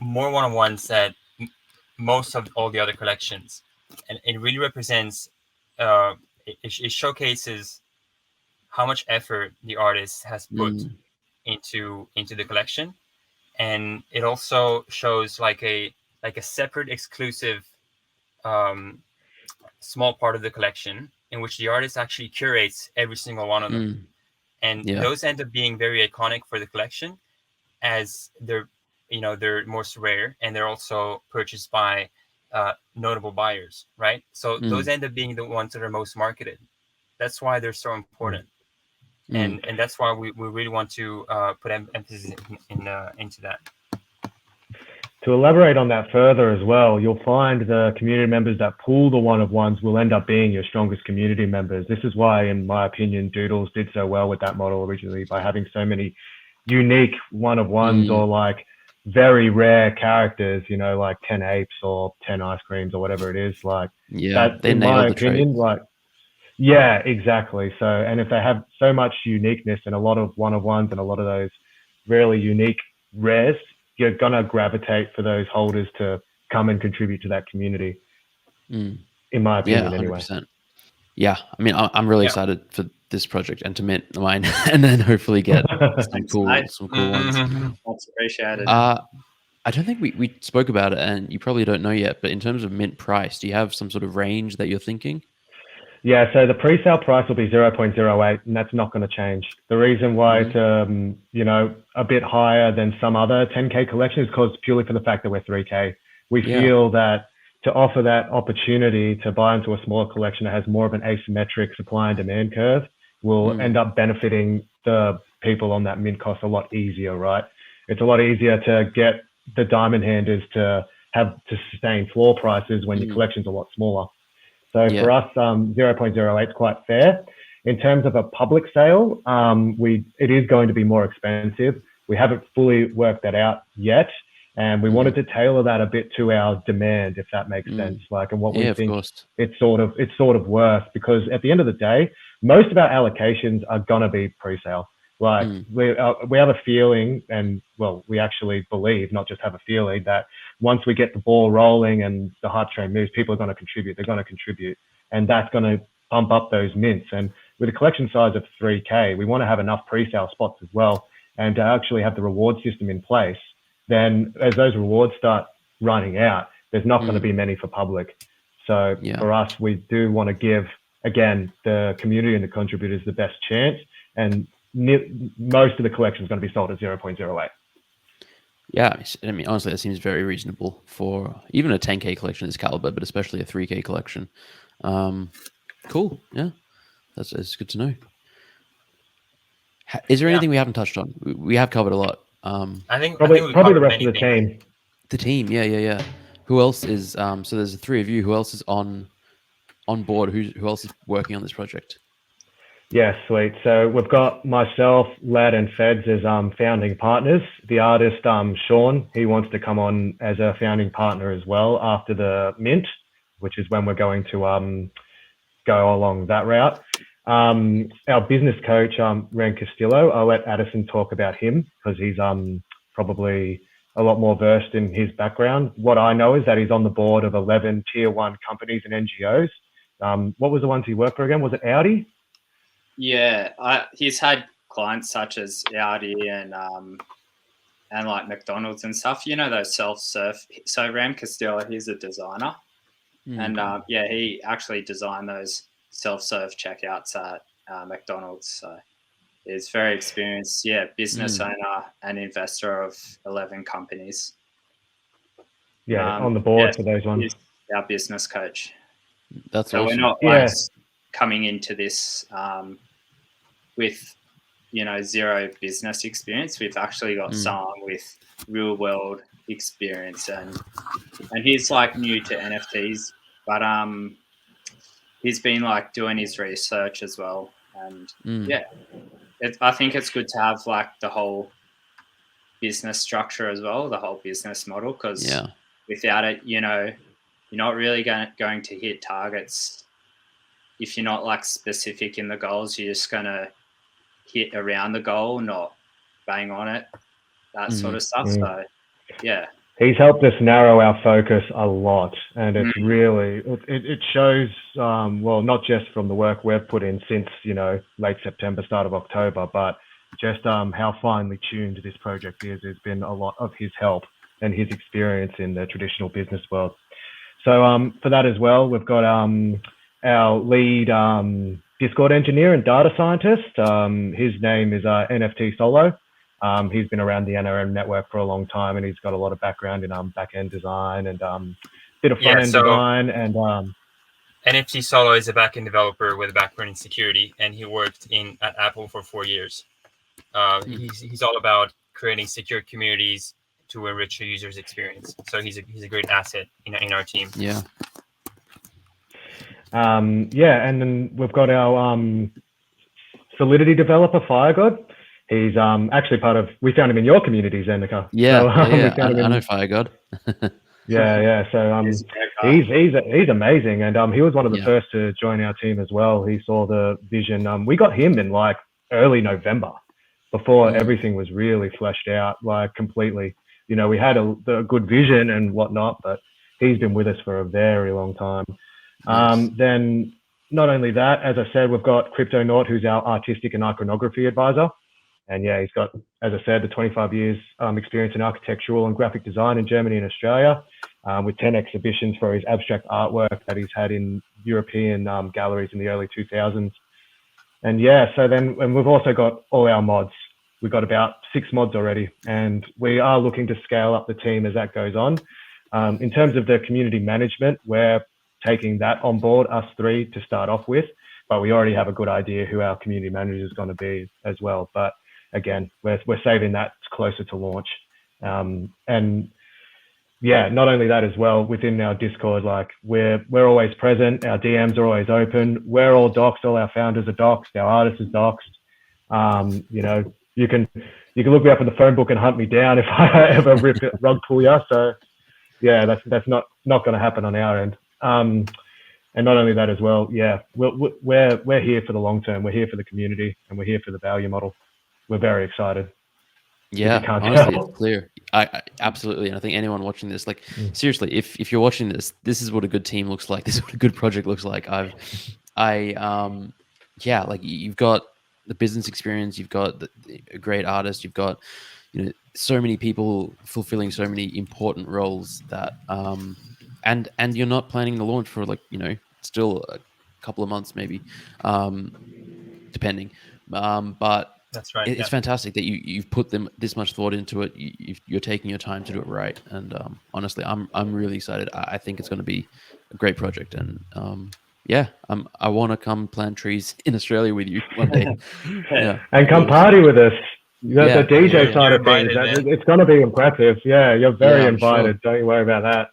more one-of-ones that most of all the other collections, and it really represents it showcases how much effort the artist has put into the collection, and it also shows like a separate exclusive small part of the collection in which the artist actually curates every single one of them. And those end up being very iconic for the collection, as they're most rare, and they're also purchased by notable buyers, right? So those end up being the ones that are most marketed. That's why they're so important, and that's why we really want to put emphasis into that. To elaborate on that further as well, you'll find the community members that pull the one-of-ones will end up being your strongest community members. This is why, in my opinion, Doodles did so well with that model originally, by having so many unique one-of-ones or very rare characters, like 10 apes or 10 ice creams or whatever it is. That, in my opinion, exactly. So, and if they have so much uniqueness and a lot of one-of-ones and a lot of those really unique rares, you're going to gravitate for those holders to come and contribute to that community, in my opinion, anyway. Yeah, I mean, I'm really excited for this project and to mint mine and then hopefully get some cool ones. That's appreciated. I don't think we spoke about it, and you probably don't know yet, but in terms of mint price, do you have some sort of range that you're thinking? Yeah, so the pre-sale price will be 0.08, and that's not going to change. The reason why it's a bit higher than some other 10K collections is because purely for the fact that we're 3K. We feel that to offer that opportunity to buy into a smaller collection that has more of an asymmetric supply and demand curve will end up benefiting the people on that mint cost a lot easier, right? It's a lot easier to get the diamond handers to sustain floor prices when your collection's a lot smaller. So for us, 0.08 is quite fair. In terms of a public sale, it is going to be more expensive. We haven't fully worked that out yet, and we wanted to tailor that a bit to our demand, if that makes sense. Like, and what we think it's sort of worth, because at the end of the day, most of our allocations are gonna be pre-sale. Like we have a feeling, and well, we actually believe, not just have a feeling, that once we get the ball rolling and the hype train moves, people are going to contribute. They're going to contribute, and that's going to pump up those mints. And with a collection size of 3K, we want to have enough pre-sale spots as well, and to actually have the reward system in place. Then, as those rewards start running out, there's not going to be many for public. So for us, we do want to give, again, the community and the contributors the best chance, and most of the collection is going to be sold at 0.08. Yeah, I mean, honestly, that seems very reasonable for even a 10K collection of this caliber, but especially a 3K collection. Cool. Yeah, that's good to know. Is there anything we haven't touched on? We have covered a lot. I think probably the rest of the team. The team, yeah. Who else is? So there's the three of you. Who else is on board? Who else is working on this project? Yeah, sweet. So we've got myself, Lad, and Feds as founding partners. The artist, Sean, he wants to come on as a founding partner as well after the mint, which is when we're going to go along that route. Our business coach, Ran Castillo, I'll let Adisson talk about him because he's probably a lot more versed in his background. What I know is that he's on the board of 11 tier 1 companies and NGOs. What was the ones he worked for again? Was it Audi? Yeah, he's had clients such as Audi and like McDonald's and stuff. You know, those self-serve. So Ram Castillo, he's a designer, and he actually designed those self-serve checkouts at McDonald's. So he's very experienced. Yeah, business owner and investor of 11 companies. Yeah, on the board for those ones. He's our business coach. That's so awesome. We're not coming into this with zero business experience. We've actually got someone with real world experience, and he's like new to NFTs, but he's been like doing his research as well, and I think it's good to have like the whole business structure as well, the whole business model, because without it, you're not really going to hit targets. If you're not like specific in the goals, you're just going to hit around the goal, not bang on it, that sort of stuff. So, yeah. He's helped us narrow our focus a lot. And it's really, it shows, well, not just from the work we've put in since, late September, start of October, but just how finely tuned this project is. There's been a lot of his help and his experience in the traditional business world. So for that as well, we've got our lead Discord engineer and data scientist. His name is NFT Solo. He's been around the NRM network for a long time, and he's got a lot of background in back-end design and bit of front-end design. And NFT Solo is a back-end developer with a background in security, and he worked at Apple for 4 years. He's all about creating secure communities to enrich the user's experience. So he's a great asset in our team. Yeah. And then we've got our Solidity developer, FireGod. He's actually we found him in your community, Zenica. Yeah, so, I know FireGod. yeah. So he's amazing, and he was one of the first to join our team as well. He saw the vision. We got him in like early November, before everything was really fleshed out, like completely. We had a good vision and whatnot, but he's been with us for a very long time. Then not only that, as I said, we've got CryptoNaut, who's our artistic and iconography advisor. And yeah, he's got, as I said, the 25 years experience in architectural and graphic design in Germany and Australia, with 10 exhibitions for his abstract artwork that he's had in European galleries in the early 2000s. And yeah, so then, and we've also got all our mods. We've got about 6 mods already, and we are looking to scale up the team as that goes on. In terms of the community management, we're taking that on board, us 3 to start off with, but we already have a good idea who our community manager is going to be as well. But again, we're saving that closer to launch. And yeah, not only that as well, within our Discord, like we're always present. Our DMs are always open. We're all doxed. All our founders are doxed. Our artists are doxed. You know, you can look me up in the phone book and hunt me down if I ever rug pull you. So yeah, that's not going to happen on our end. And not only that as well, yeah, we're here for the long term. We're here for the community, and we're here for the value model. We're very excited. Yeah, honestly, it's clear. I absolutely, and I think anyone watching this, like seriously, if you're watching this, this is what a good team looks like. This is what a good project looks like. Yeah, like you've got the business experience, you've got a great artist, you've got, you know, so many people fulfilling so many important roles that, and you're not planning the launch for, like, you know, still a couple of months maybe, depending, but. That's right. It's fantastic that you've put this much thought into it. You're taking your time to do it right, and honestly, I'm really excited. I think it's going to be a great project, and yeah, I want to come plant trees in Australia with you one day. Yeah, and come party with us. The DJ side of things, it's going to be impressive. Yeah, you're very invited. Sure. Don't you worry about that.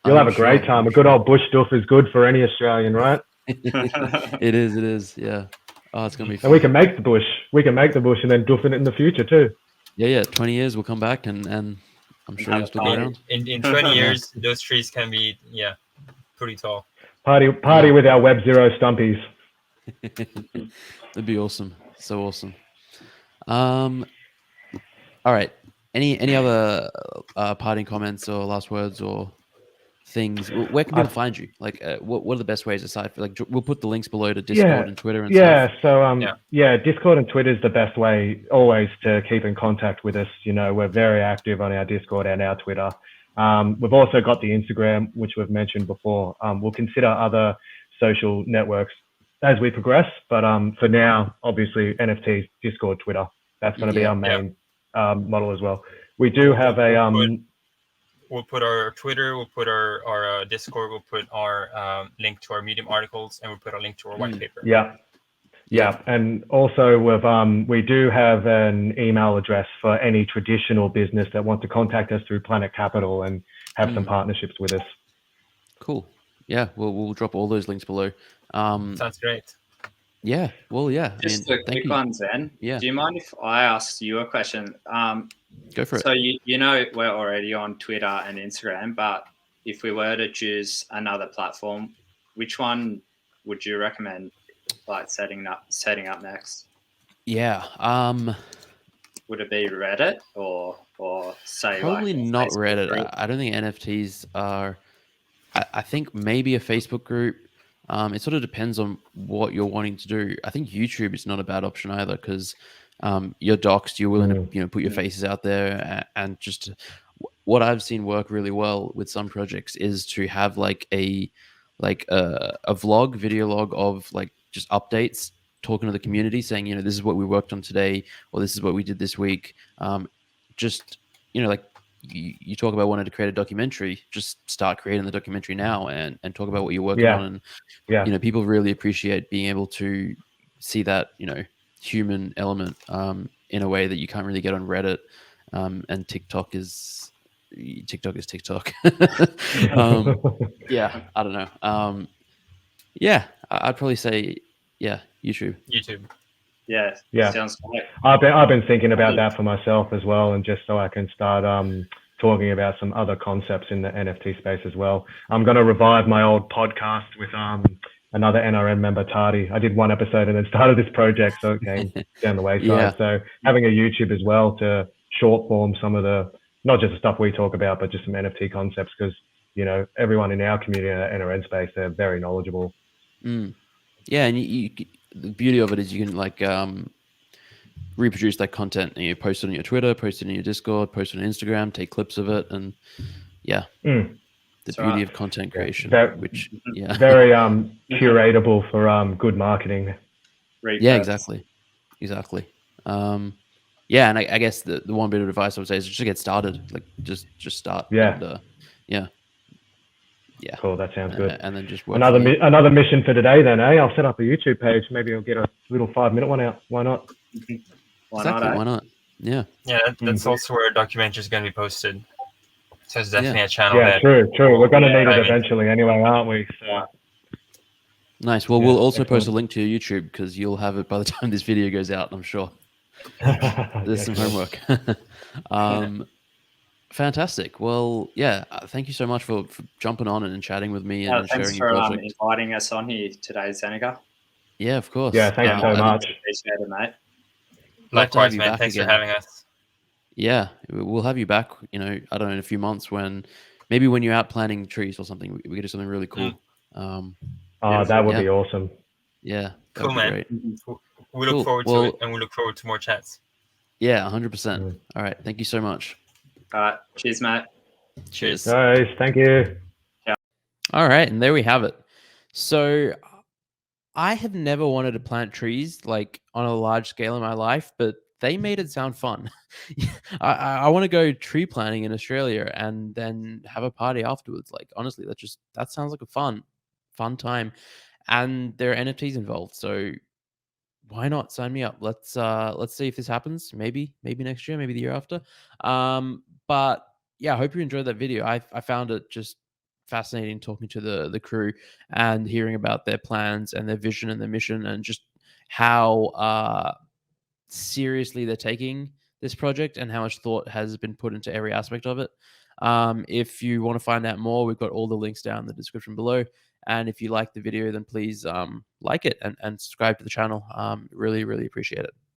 You'll have a great time. A good old bush stuff is good for any Australian, right? It is. Yeah. Oh, it's gonna be fun. And we can make the bush. We can make the bush and then doof it in the future too. Yeah. 20 years we'll come back and I'm sure you'll still be around. In 20 years, those trees can be pretty tall. Party with our Web Zero Stumpies. That'd be awesome. So awesome. All right. Any other parting comments or last words or things? Where can people find you? Like, what are the best ways aside for, like, we'll put the links below to Discord and Twitter and stuff. So Discord and Twitter is the best way always to keep in contact with us. You know, we're very active on our Discord and our Twitter. We've also got the Instagram, which we've mentioned before. We'll consider other social networks as we progress, but for now, obviously NFTs, Discord, Twitter. That's going to be our main model as well. We do have We'll put our Twitter, we'll put our Discord, we'll put our link to our Medium articles, and we'll put a link to our white paper. Yeah. And also we do have an email address for any traditional business that want to contact us through Planet Capital and have some partnerships with us. Cool. Yeah, we'll drop all those links below. Sounds great. Yeah. Well, yeah. Just a quick one, Zen. Yeah. Do you mind if I ask you a question? Go for it. So you know we're already on Twitter and Instagram, but if we were to choose another platform, which one would you recommend, like setting up next? Yeah. Would it be Reddit or say probably like not Facebook Reddit? group? I don't think NFTs are. I think maybe a Facebook group. It sort of depends on what you're wanting to do. I think YouTube is not a bad option either because you're doxed. You're willing to put your faces out there, and just what I've seen work really well with some projects is to have like a vlog, video log of like just updates, talking to the community, saying, you know, this is what we worked on today, or this is what we did this week. Just, you know, like you talk about wanting to create a documentary, just start creating the documentary now and talk about what you're working on. And, you know, people really appreciate being able to see that, you know, human element in a way that you can't really get on Reddit. And TikTok is TikTok. Yeah, I don't know. Yeah, I'd probably say, YouTube. Yeah. Sounds great. I've been thinking about that for myself as well, and just so I can start talking about some other concepts in the NFT space as well. I'm going to revive my old podcast with another NRM member, Tardy. I did one episode and then started this project, so it came down the wayside. So having a YouTube as well to short form some of the, not just the stuff we talk about, but just some NFT concepts, because, you know, everyone in our community in the NRM space, they're very knowledgeable. Yeah, and you the beauty of it is you can like reproduce that content and you post it on your Twitter, post it in your Discord, post it on Instagram, take clips of it, and the That's beauty right. of content creation, which very curatable for good marketing. Yeah, exactly. Yeah, and I guess the one bit of advice I would say is just to get started. Like just start. Yeah. And, yeah. Cool. That sounds good. And then just work another mission for today. Then, I'll set up a YouTube page. Maybe I'll get a little 5-minute one out. Why not? Why not? Yeah. Yeah, that's also where a documentary is going to be posted. So it's definitely a channel. Yeah, true. We're going to need it eventually anyway, aren't we? So. Nice. Well, we'll also post a link to your YouTube because you'll have it by the time this video goes out, I'm sure. There's some homework. Fantastic. Well, yeah, thank you so much for jumping on and chatting with me and sharing your project. Thanks for inviting us on here today, Zeneca. Yeah, of course. Yeah, thanks so much. Appreciate it, mate. Likewise, man. Thanks for having us. Yeah, we'll have you back, I don't know, in a few months when you're out planting trees or something, we could do something really cool. That would be awesome. Yeah. Cool, man. Great. We look forward to it, and we look forward to more chats. Yeah, 100%. All right. Thank you so much. All right. Cheers, mate. Cheers. Nice. Thank you. Yeah. All right. And there we have it. So I have never wanted to plant trees like on a large scale in my life, but they made it sound fun. I want to go tree planting in Australia and then have a party afterwards. Like, honestly, that sounds like a fun time. And there are NFTs involved. So why not sign me up? Let's see if this happens. Maybe next year, maybe the year after. But yeah, I hope you enjoyed that video. I found it just fascinating talking to the crew and hearing about their plans and their vision and their mission and just how seriously they're taking this project and how much thought has been put into every aspect of it. If you want to find out more, we've got all the links down in the description below. And if you like the video, then please like it and subscribe to the channel. Really, really appreciate it.